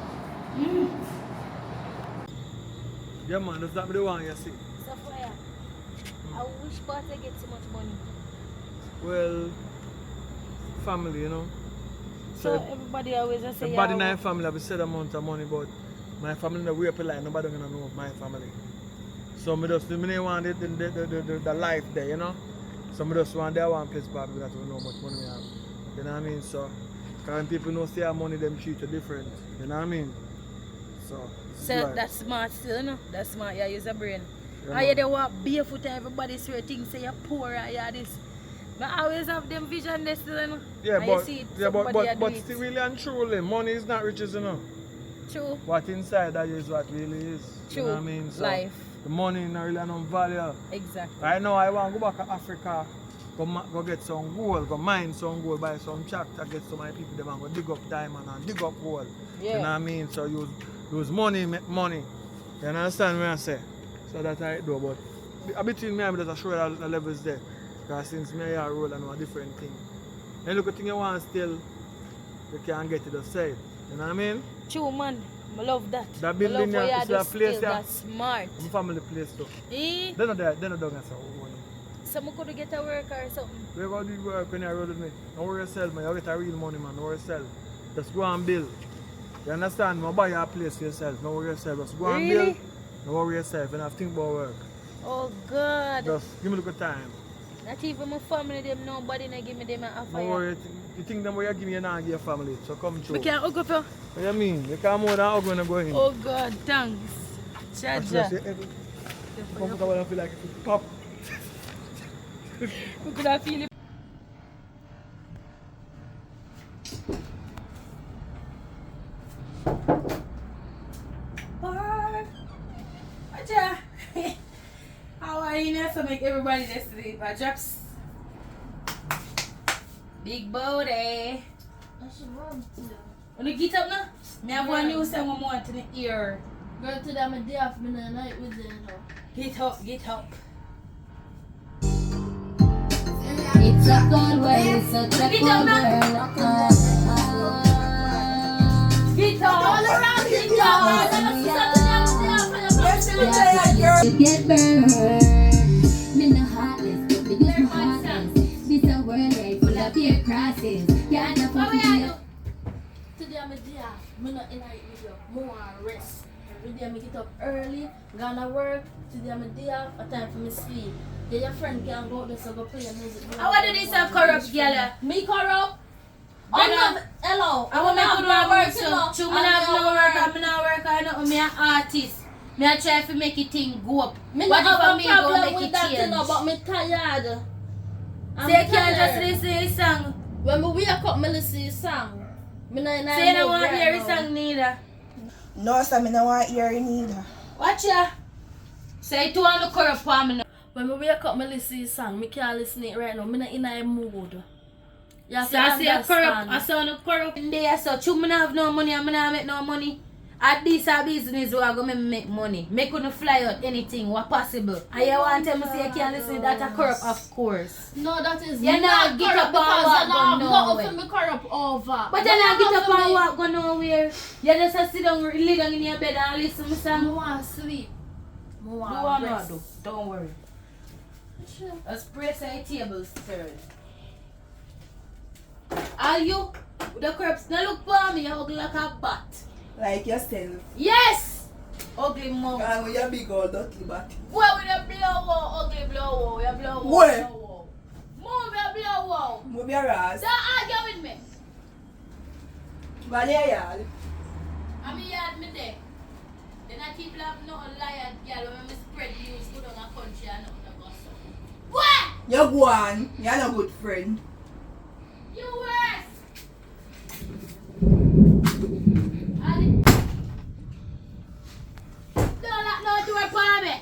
Yeah, man, that's not the one you see. So for ya, I wish but I get so much money. Well, family, you know. So everybody always say Everybody in my family have a set amount of money, but my family the way up like nobody gonna know of my family. So me just me want the life there, you know. So me just want that one place probably that will know how much money I have. You know what I mean? So when people know say our money them treat you different. You know what I mean? So So that's smart still, you know? That's smart, yeah, use a brain. Yeah, And you man. they walk barefoot and everybody swear things say you're poor and you're this. But I always have them vision there still, you know? Yeah, And but you see it, yeah, somebody a do but it. still really and truly, money is not riches, you know. True. What inside that is what really is. True. You know what I mean? So Life. the money not really no value. Exactly. Right now I want to go back to Africa, go get some gold, go mine some gold, buy some tractor, get some of my people them and go dig up diamond and dig up gold. Yeah. You know what I mean? So use money, make money. You understand what I say? So that's how I do. But between me and me, there's a show the levels there. Because since me I roll, I know a different thing. And look at thing you want still, you can't get it to say it. You know what I mean? True, man. I love that. That I building love there, how it's you that do place still, there. That's smart. My family place too. Eh? They're not there, they're not doing that. Oh, So I could get a work or something. we go do work when you roll with me. Don't worry yourself, man. You get a real money, man. Don't worry yourself. Just go and build. You understand? You buy your place for yourself. Don't worry yourself. Just go and Really? build. Don't worry yourself. You don't have to think about work. Oh, God. Just give me a little time. Not even my family, them nobody not give me them an offer. Don't worry. You think them what you give me, you not give your family. So come through. We can't hug up you. What you mean? You can't more than hug when you go in. Oh, God, thanks. Chaja. Comfortable and feel like if you pop. We could have feel it. How are you now? So make everybody just sleep. I drops. Big booty. I should run to them. Wanna get up now? Me have one new song one more to the ear. Go to them a day off me the night with them. Get up, get up. It's a cold world, it's such a Get cold up now. world. Get up. All around, get You get burned. Me no heartless, but me use my heartless. This a world right full of fear crosses. Can't afford to be Today I'm a day off. Me not in night with you. More rest. Every day I get up early, gonna work. Today I'm a day off. A time for me sleep. Then your friend can go out there so go play your music. I want to do this corrupt girl. Me corrupt? Brother, Hello. I want to do no work, so you know. true, me not have no work, I'm not work, I know, me an artist. Me a try to make it thing go up. Me What not if have a me go problem make with it that, you change? know, but me tired. So you can't just listen to this song. When me wake up, me listen to the song. Me not in So you don't want to hear this song neither. No, sir, me no want to hear it neither. Watch ya. Say two on the corrupt for me now. When me wake up, me listen to the song. Me can't listen to it right now. Me not in a mood. You have So to I say a corrupt, I understand. say on the corrupt in there, so true, me not have no money and me not make no money. At this a business we are going to make money. Make you fly out anything what possible. And you want to tell me say you can't listen to that a corrupt, of course. No, that is You not not get up corrupt and because walk you go not nowhere. for me corrupt over. But you not get up and walk go nowhere. You just sit down, lay down in your bed and listen to me I song. want to sleep. I Do want what to not rest. do. Don't worry. Let's press our tables third. Are you? The corpse now look for me, you ugly like a bat. Like yourself. Yes! Ugly mom. And with your big old dirty body. Boy with a blow, ugly blow, you blow. Where? Move your blow. Move your ass. Don't argue with me. Valerial. I'm here me there. Then I keep laughing no liar girl when me spread news good on a country and nothing about so. What? You go on. You're not a good friend. You worse. Don't lock no door for me.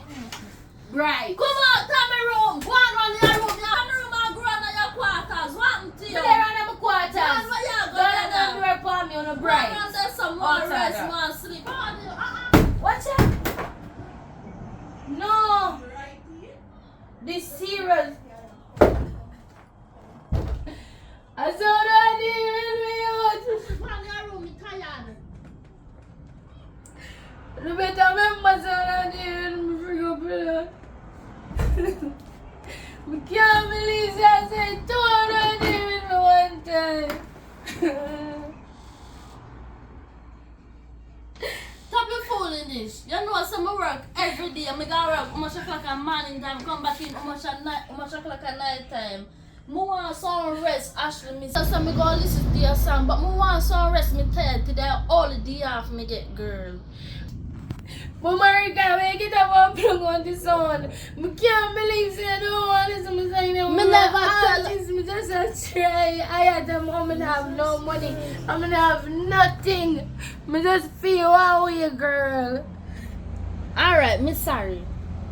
Right. Come out to my room. Go on run in your room. Your room and go on your quarters. What happened to Me you? there on my quarters. Man, where you go Don't there lock no now? door for me on a Go bright. on there some more Outside rest, that. more sleep. Watch out. No. This serious. I saw that even me out. Go on your room. I'm tired. You better remember that even me bring up here. I can't believe I said 200 even one time. Stop your fooling this. You know some work every day. I go work how much o'clock at morning time, come back in how much o'clock at night time. I want some rest, Ashley. Me so me go listen to your song, but I want some rest. Me tired today. All the day off me get girl. But Marika, when I get up and plug on the sound, I can't believe I don't want to listen to something. Me never tell- Me just a try. I had them home and have no money. I'm gonna have nothing. Me just feel wow, you girl. Alright, me sorry.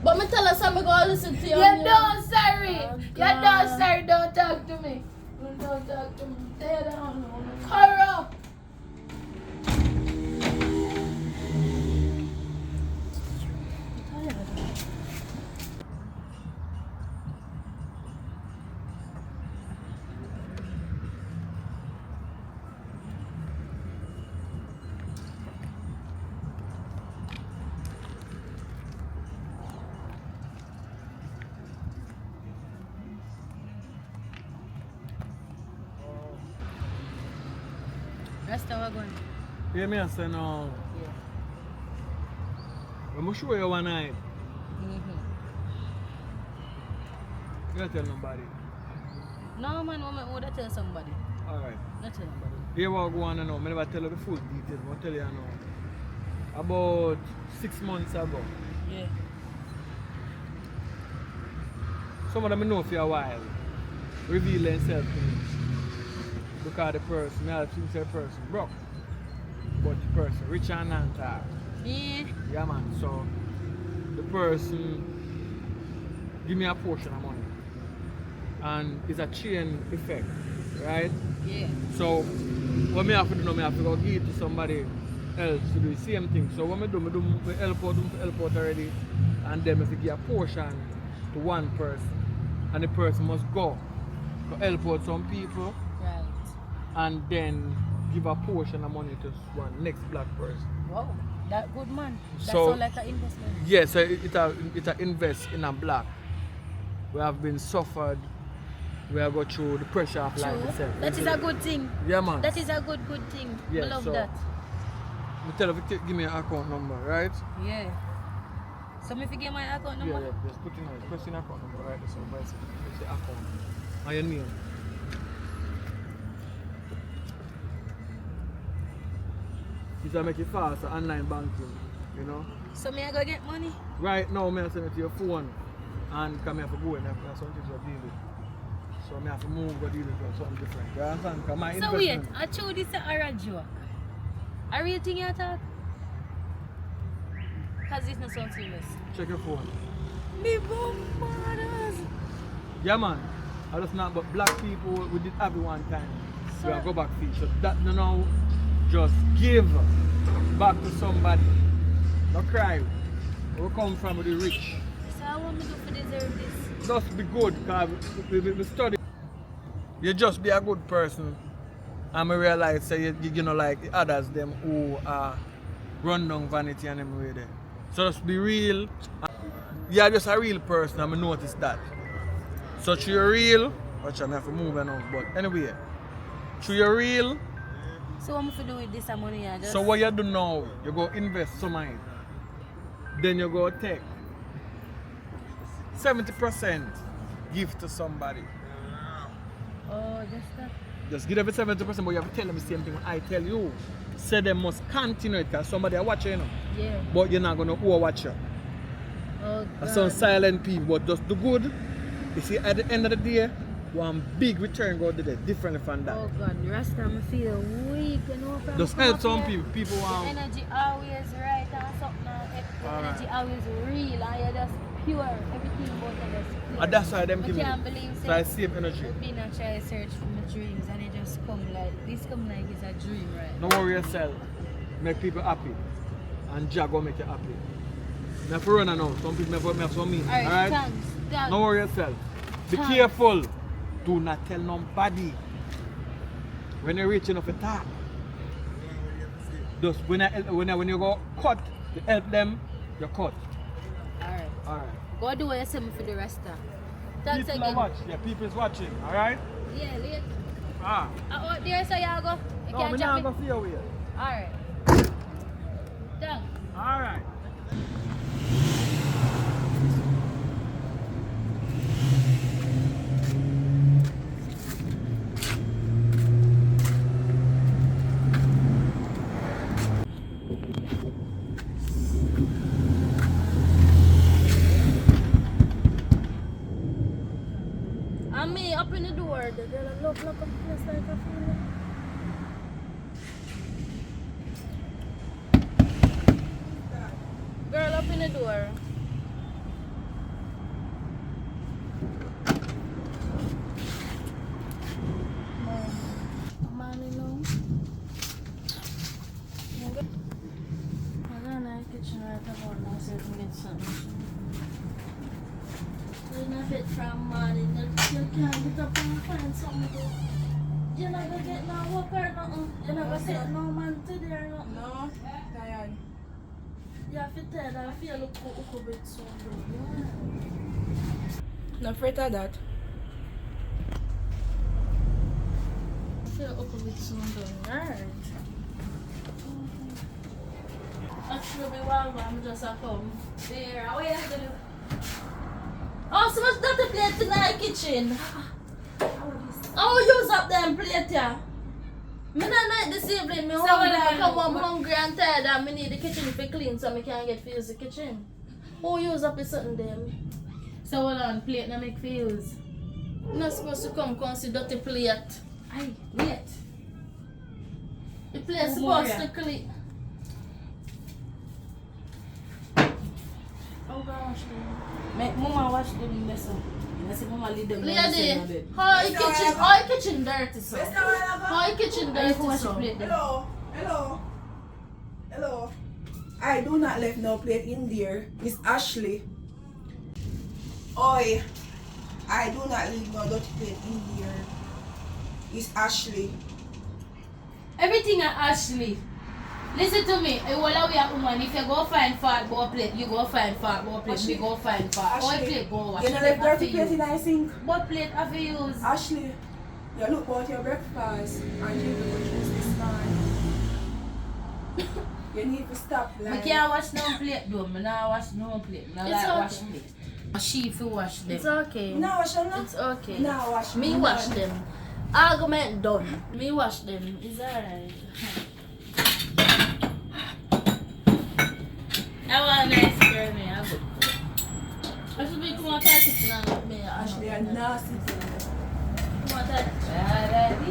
But me tell her some me go listen to your You're music. not sorry. Oh, You're not sorry. Don't talk to me. Don't talk to me. Stay down. Corrupt. Rest our gun. Hear me say no. I'm show you one night. You don't tell nobody. No man, I would tell somebody. Alright. Not tell nobody. Here what go on now. I never tell you the full details, but I tell you now. About 6 months ago. Yeah. Some of them I know for a while. Reveal themselves to me. Because the person, I think the person broke. But the person rich and non-talk. Yeah. Yeah man, so the person give me a portion of money. And it's a chain effect, right? Yeah. So what me have to do now, I have to go give it to somebody else to do the same thing. So what I do help out already, and then I give a portion to one person. And the person must go to help out some people Right. and then give a portion of money to one next black person. Wow. That good man. That So- sound like an investment. Yes, so it a invest in a black. We have been suffered. We have go through the pressure of life True. itself. That is a good thing. Yeah man. That is a good thing. I Yeah, love so- that. Me tell you, give me an account number, right? Yeah. So if you get my account number? Yeah, just put in press in account number, right? So press the account. And your name. It's to make it faster, online banking, you know? So me I go get money? Right now, I send it to your phone and come here for go and have something to deal with. So I have to move go deal with something different. You understand? Because my So wait, investment. I told this are a joke. A real thing you talk? Cause it's not so serious. Check your phone. Me bombardas. Yeah man. I just not but black people we did have it one time. So- We are go back feature. That no now just give. back to somebody. Don't cry. We come from the rich. So I want me to do for deserve this. Just be good, because we study. You just be a good person. And I realize say you know like the others them who run down vanity and them way there. So just be real. You're just a real person and I notice that. So through you're real, watch I have to move now. But anyway, through you're real, So what am I to do with this money? I just... so what you do now, you go invest some of it. Then you go take 70% give to somebody. Oh, just that. Just give them 70%, but you have to tell them the same thing I tell you. Say they must continue it because somebody are watching, you know. Yeah. But you're not going to overwatch you. Oh, God. Some silent people, but just do good. You see, at the end of the day, one big return go to there, different from that. Oh, God. The rest of me feel weak, you know. From Just help some people. People The want. energy always right and something. The energy always real and you're just pure. Everything about it is pure. And that's why them I give me. can't believe So I save energy. I've been and try to search for my dreams and it just come like, this come like it's a dream, right? Don't worry yourself. Make people happy. And Jah go make you happy. Now for run now. Some people have some me. Alright, thanks. Don't worry yourself. Be Thanks. careful. Do not tell nobody. When you're reaching up a talk. Just when you go cut, you help them, you cut. Alright. Alright. Go do what you say me for the rest of. Thanks People are again. watching. Yeah, people's watching. Alright? Yeah, late. Ah. Oh, there so you go. You No, can't we're chat not me. going to feel weird. Alright. Thanks. Alright. And me up in the door, the girl look like a place like a feeling. Girl up in the door. Money no. I'm gonna kitchen right about now so I can get something. You're not fit from morning. You can't get up and find something to do. You're not gonna get no work or nothing. You're not gonna get no man today or nothing. No, tired. You have to tell that I feel look a bit so good. No afraid of that. I feel a bit so good. Alright. Actually, while I'm just at home. There, what are you gonna do? Oh, so much dirty plate in the kitchen. Oh, use up them plate, yeah. Me not like this evening, me hungry. I come home hungry and tired and me need the kitchen to be clean so I can get to use the kitchen. Oh, use up is something them. So hold on, plate no make for use. You're not supposed to come see dirty plate. Aye, wait. The plate Oh, supposed yeah. to clean. Oh gosh, Make mama wash them lesson. I say mama leave them lady, how your kitchen dirty so? How your kitchen dirty wash the so? plate then. Hello, hello, hello. I do not left no plate in there. Miss Ashley. Oi, I do not leave no dirty plate in there. Miss Ashley. Everything at Ashley. Listen to me. All of we are woman. If you go find fault about plate, you go find fault about plate. Ashley. We go find fault. All Ashley, plate go wash. you know left dirty plate in I sink. What plate have you used? Ashley, you look about your breakfast and drink the juice this morning. You need to stop We lying. can't wash no plate though. Me not wash no plate. Me not It's like okay. wash plate. She fi wash them. It's okay. Now wash them now. It's okay. Now wash Me them. wash them. Argument done. Me wash them. It's alright. I want a nice girl, me. I go. I should be come out of the kitchen and let me. Ashley, you're nasty. Come out of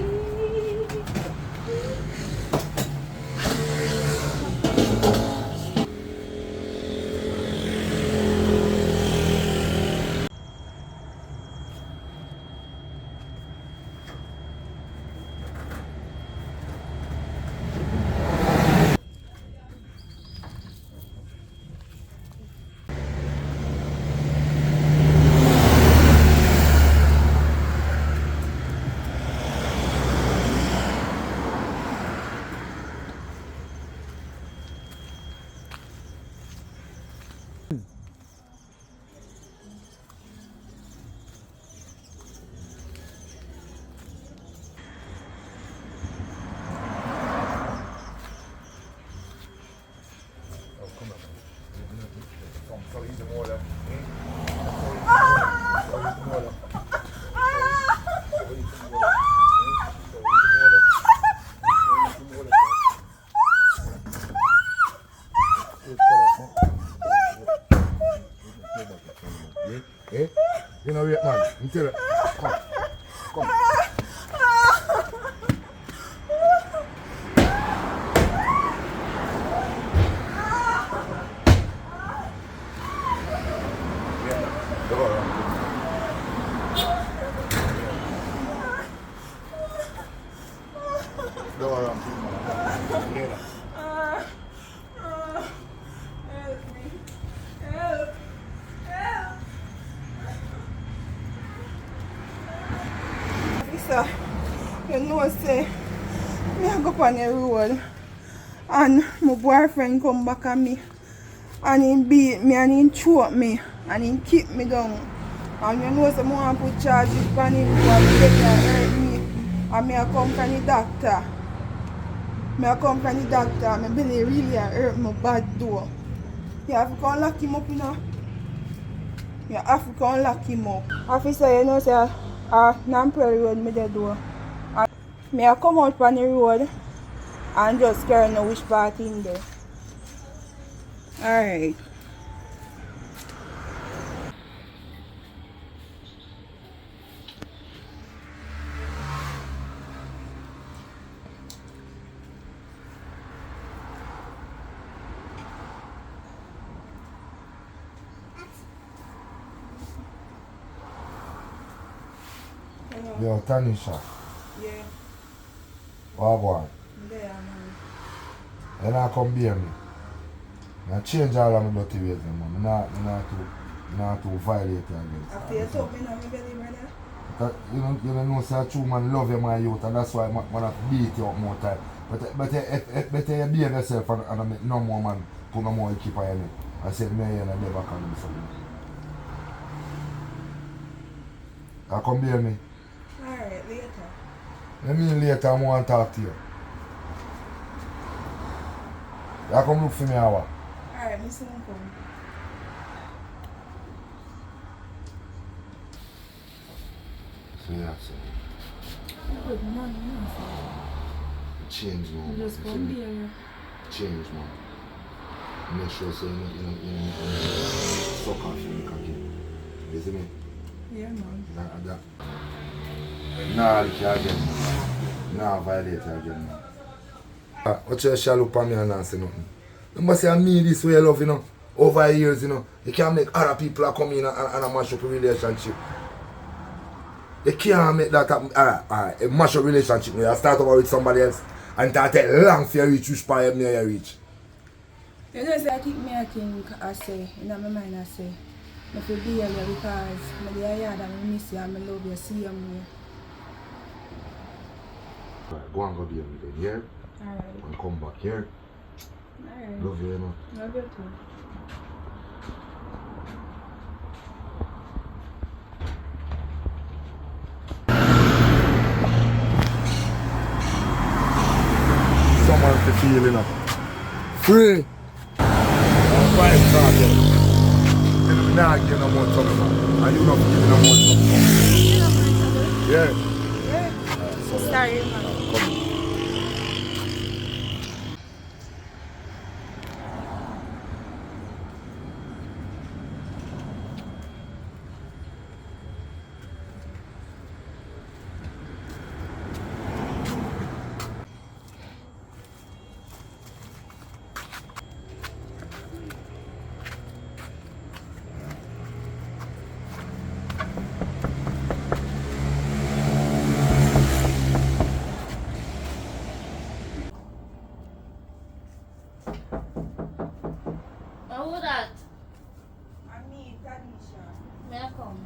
know say me I go on the road and my boyfriend come back at me and he beat me and he choke me and he kick me down. And you know say I want to put charges on him because he hurt me. And me I come from the doctor. I come from the doctor. My belly really hurt me bad though. You have to come lock him up, you know. You have to come lock him up. Officer, you know say Nampel road me there do. Me I come out on the road and just care know which part in there. Alright. Yo, Tanisha. Yeah. What go There, man. You not come bear me. I change all of my dirty ways, man. I not to violate you again. After you talk me now, my belly, brother. Because you don't know say a true man love you, my youth, and that's why I want to beat you up more time. But you behave yourself and make no more man put no more keep on you. I said, me and I never can do something. I come bear me. Alright, later. I mean later I want to talk to you. You come look for me hour. Alright, me soon come. So yeah, so. Good man, Change man. just come here. Change man. Make sure so you suck off your cocky. You see me? Yeah, man. That. Nah, lick you again. Nah, violate you again. What you shall look at me and not say nothing? You must say, I mean this way, love, you know. Over years, you know. You can't make other people come in and mash up a relationship. You can't make that a mash up relationship. You start over with somebody else and it take long for you reach which part you reach. You know, say I think I say, in my mind I say, I feel be here because I dey here and I miss you and I love you, see you more. Right, go and go be with me then, here. Alright. And come back here. Alright. Love you, you know. Love you too. Someone to feel, you know. Free! I'm fine, talking. And now I get no more trouble, man. And you not give me no more trouble. Yeah. Sorry, man. Come. Who that? And me, Tanisha. May I come?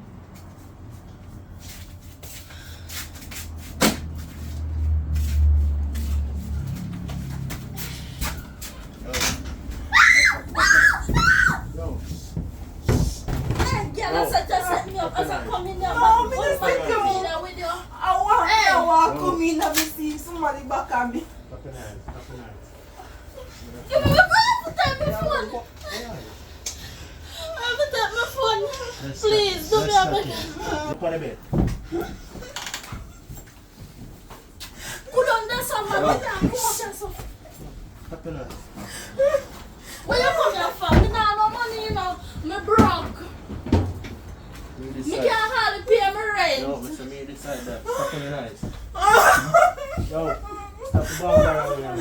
Hey, girl, just set me up as I come in there. No, me just What think you- am I with you? I want to come in and see somebody back at me. You have to take my phone. I have to take my phone. Please, do me a favor. Look on the bed. Put on there some man. Come on, some. Tap your nose. Where you come here from? Me nah no money, you know. Me broke. Me can't hardly pay my rent. Yo, Mr. Me decide that. Tap on your eyes. Yo, stop the ball around here.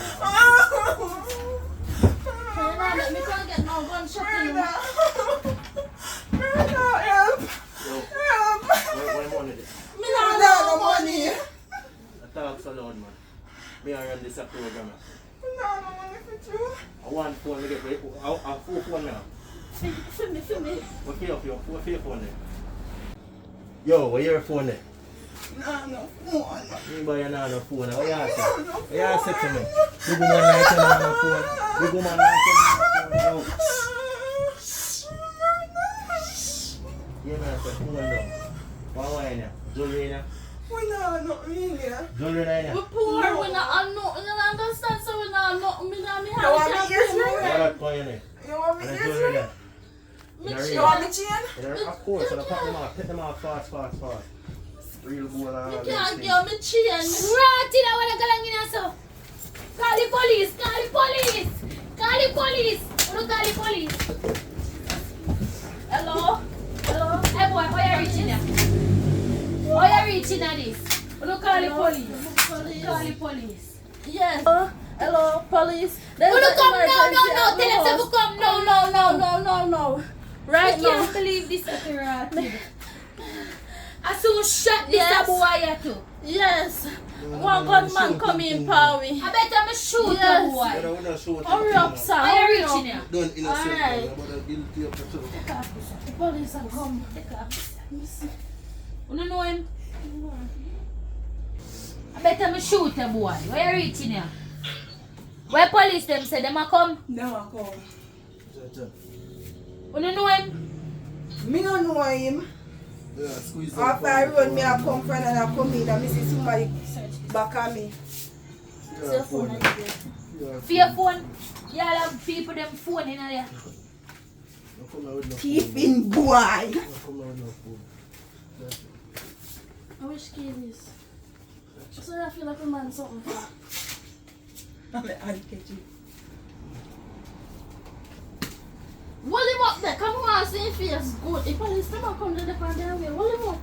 You know, let me go get no gunshot in you. Help! Yo, Help! where money this? Me I nah don't no have money. money. I talk so loud, man. Me I run this program. I don't have money for you. I want phone me get ready. I full phone now. For me. What for your phone there? Yo, where your phone there? No phone. You buy you no phone. What you say? What you say to me? Big woman like you no phone. Big woman like you no phone. Yeah, man, say phone down. What wine ya? Jewelry ya? We not nothing here. Jewelry na We ya? poor, we not have nothing, you understand? So we not have nothing, me not me You want me have yes, to right? What that coin in? You want me And the yes, jewelry right? there? You want me chain? Of course, and I pop them off, take them off fast. Real boy and all Me these can't things. give me change. Right in our galang so. Call the police, call the police. Call the police. Who call the police? Hello? Hello? Hey boy, why you reaching here? Why you reaching at this? Who call the police? Call the police. Yes. Hello, police. Who There's an come? No, emergency at the tell us house. who come. No. Right I now. can't believe this security. I soon shot this Yes. boy here too. Yes. One gunman come in, Powie. I bet I'm a shoot Yes. the boy. We don't show it to Hurry the up, people. sir. Why you Hurry reaching up. here? Done innocent, Alright. man, but I'm guilty of yourself. Take off this. The police have come. Take off this. You don't know him? I bet I'm a shoot the boy. Where you reaching here? Where police them say them a come? Never come. You don't know him? Me don't know him. Yeah, squeeze them After I run, me I come friend and I come in and me see somebody back at me. Yeah, phone. Yeah, For your phone? Y'all have people them phone in there. don't come here with no phone. Thieving boy. Don't come here with no phone. That's it. I wish key this. So I feel like a man something for. I'm an advocate. Hold him up there. Come on, see if he is good. If police never come to the front their way, hold him up.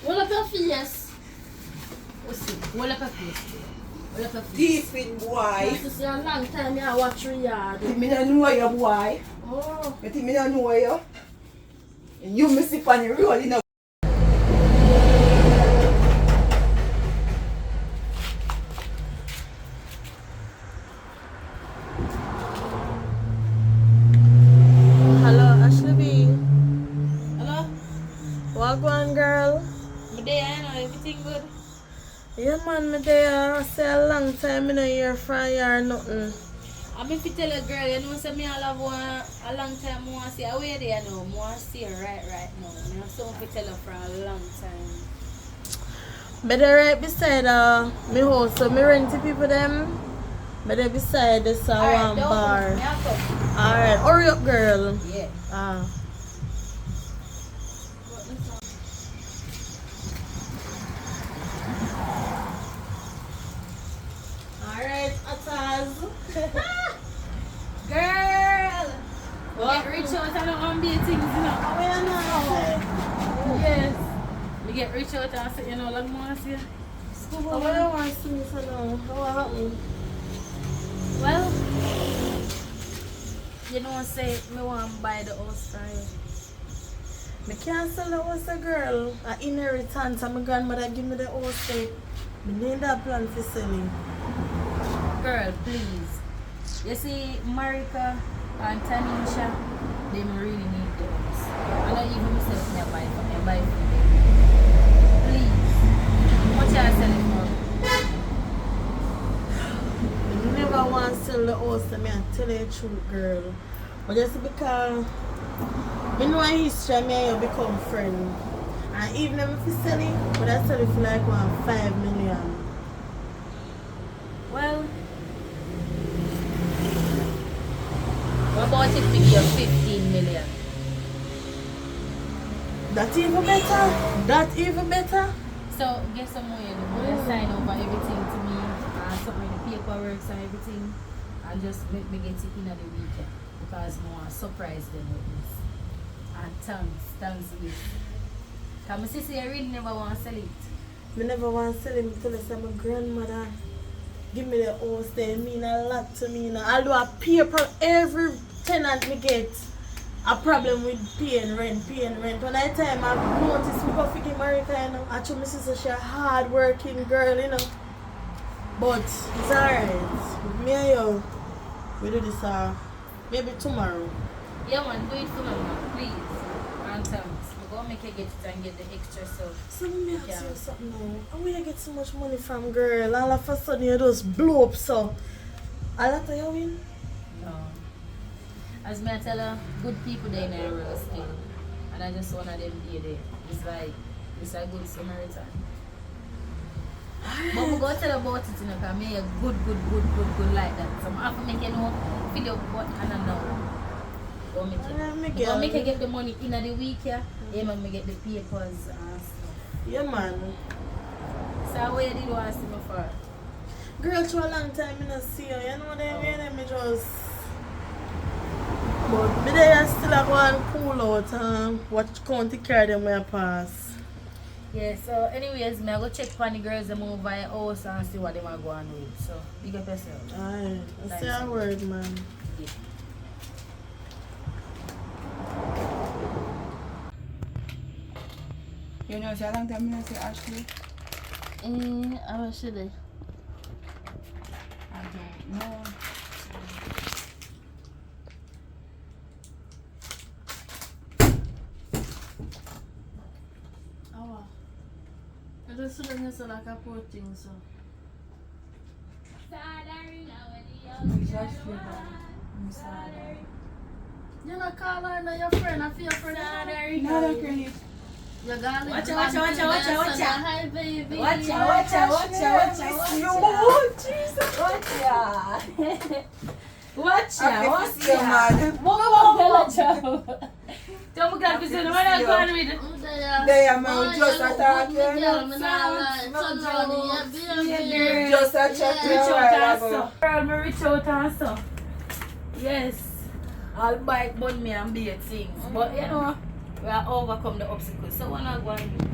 Hold up your face. What's it? Hold up a face. Hold up a face. Thieving boy. This is a long time I watch your yard. Me don't know you, boy. Oh. You think me don't know you? And you me sit on the road, you know. Hello, Ashley B. Hello? What going, girl? Me there, I know everything good. Yeah, man, me there. I say a long time me no hear from you or nothing. I'm if you tell a girl, you know, say me I love one a long time. I want to see her way there now. I want to see her right now. I have something to tell her for a long time. But they right beside me house, so me rent to people them. But they beside this one don't bar. me have come. Alright, hurry up, girl. Yeah. Ah. Alright, Ataz. Girl! What? Get rich out and on be things, you know. How are you now? Yes. Me get rich out and say, you know, like more see. How are you want to see me for now? What happened? Well, you know, say me want to buy the house for you. Me can't sell the house, girl. An inheritance and my grandmother give me the house. So me need that plan for selling. Girl, please. You see, Marika and Tanisha, they really need the house. I don't even myself me buy for me, buy for them. Please. How much are you selling for? I never want to sell the house to me, I tell you the truth, girl. But just because I know in history, me and you become friends. And even if you sell it, but I sell it for like 5 million. Well, what about if we give 15 million? That even better? That even better? So, guess some more you do. You sign over everything to me, and something in the paperwork and everything, and just make me get it in the weekend. Because I want to surprise them with this. And thanks, yes. Because my sister really never want to sell it. I never want to sell it because my grandmother give me the house. They mean a lot to me. Although I pay every tenant me get a problem with paying rent. When I time I notice me go for America, you know. Actually, my sister she a hard working girl, you know. But it's alright. Me and you, we do this maybe tomorrow. Yeah, man, do it for me, man. Please. And thanks. I go go make you get it and get the extra stuff. So let me ask Yeah. you something now. How will you get so much money from girl? All of a sudden you just blow up so. A lot of you win? No. As me I tell her, good people they in the real still. And I just one of them day there. It's like, it's a good Samaritan. But we go tell about it, you know, because me a good like that. So I have to make you know, video what and I know. Go make it. Go make you get the money in the week, yeah. Yeah, man, me get the papers and stuff. Yeah, man. So what you did want to see me for? Girl, for a long time I don't see you. You know what I mean? I just... But me there still a go and cool out and watch county car them when I pass. Yeah, so anyways, me I go check on the girls them over by house and see what they are going with. So, big up yourself. Aye, I Nice. say a word, man. Yeah. You know, so a long time I say Ashley. How should I? I don't know. Oh, I just shouldn't have like a poor thing, so. It's Ashley, I'm sorry. You not call her now your friend, I feel your friend. No, don't credit. You got it. Watch out. Hi, baby. Watch out. Oh, Jesus. Watch I feel man. Don't get busy. What are you going with? They are my just attack. Just a chat. Girl, me reach out and stuff. Yes. I'll bite bun me and be a things. But you know, we are overcome the obstacles. So we're not going to do.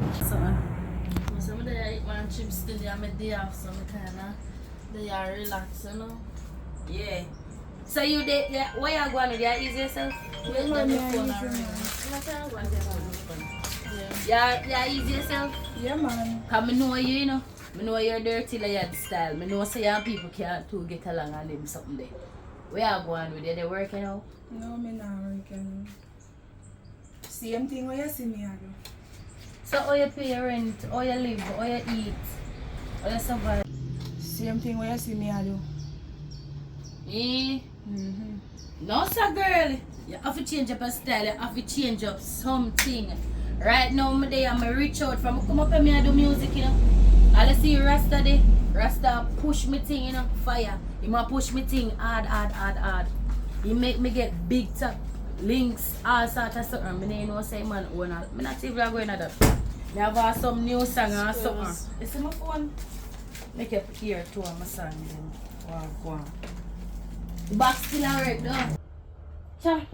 Some of the eat my chips today, I'm a day off, so I kinda they are relaxed, you know. Yeah. So you did, yeah, where you going to do? Ease yourself? Wait, let me phone her ring. I'm not going to Yeah, ease yourself? Yeah, man. Because I know you, you know. I know you're dirty like that style. I know so young people can't too get along and them something there. Where you going with you? They working out? No, me not working. Same thing where you see me, I do. So how you pay your rent, how you live, how you eat, how you survive? Same thing where you see me, I do. Eh? No, sir, girl. You have to change up your style. You have to change up something. Right now, I'm there. I'm reach out from come up and me and do music, you know. All I see Rasta there. Rasta push me thing, you know. Fire. He might push me thing hard. He make me get big top links, all sorts of something. I don't know say man own all. I'm not even going at that. I have some new song or something. You see my phone? Make up here too on my song. Wow, go on. The box still alright though. Cha.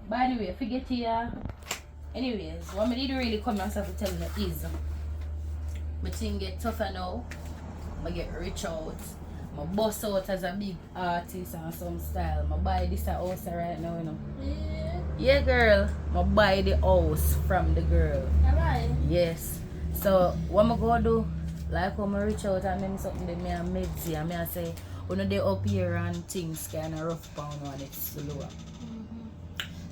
By the way, forget here. Anyways, what I did really come myself to tell you is my thing get tougher now. I get rich out. I bust out as a big artist and some style. I buy this house right now, you know. Yeah, girl. I buy the house from the girl. Alright. Yes. So what I go do, like when I reach out and make something that me and Medzi and I say, when they up here and things kind of rough pound on it slower.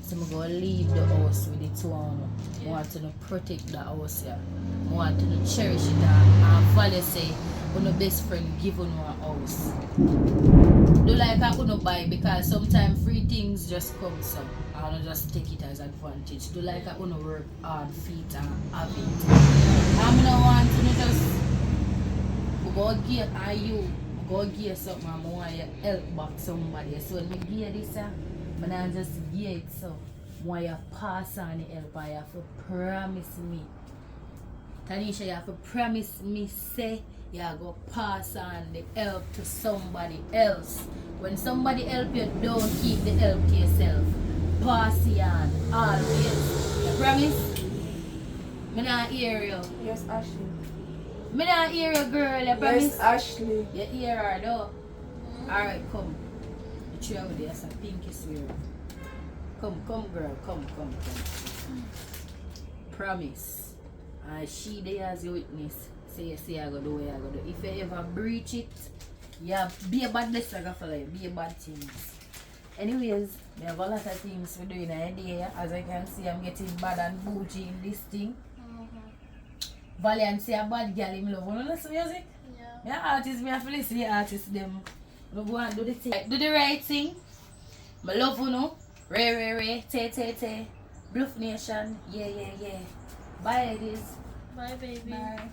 So I go leave the house with the two on. I want to protect the house here. I want to cherish it and value say when the best friend give on a house. Do like I couldn't buy because sometimes free things just come so I don't just take it as advantage. Do like I couldn't work hard feet and have it. I'm not want to just go get and you go get something and I want you help back somebody. So when I get this but I just get it so when you pass on the help and you have to promise me. Tanisha, you have to promise me say you go pass on the help to somebody else. When somebody help you, don't keep the help to yourself. Pass it on always. You promise? Me not hear you. Yes, Ashley. Me not hear you, girl. You promise? Yes, Ashley. You hear her though? Alright, come. The tree over there, some pinky swear. Come, girl. Come. Promise. And she there as your witness. Say you say I go do what I go do. If you ever breach it, yeah, be a bad blessing I go follow you. Be a bad things. Anyways, I have a lot of things to do in a day. As I can see, I'm getting bad and bougie in this thing. Valiant say a bad girl in love. Wanna listen music? Yeah. Yeah, artists, me have to listen to artists them. We go and do the thing. Do the right thing. I love you know. Ray, te. Bluff Nation. Yeah. Bye ladies. Bye, baby. Bye.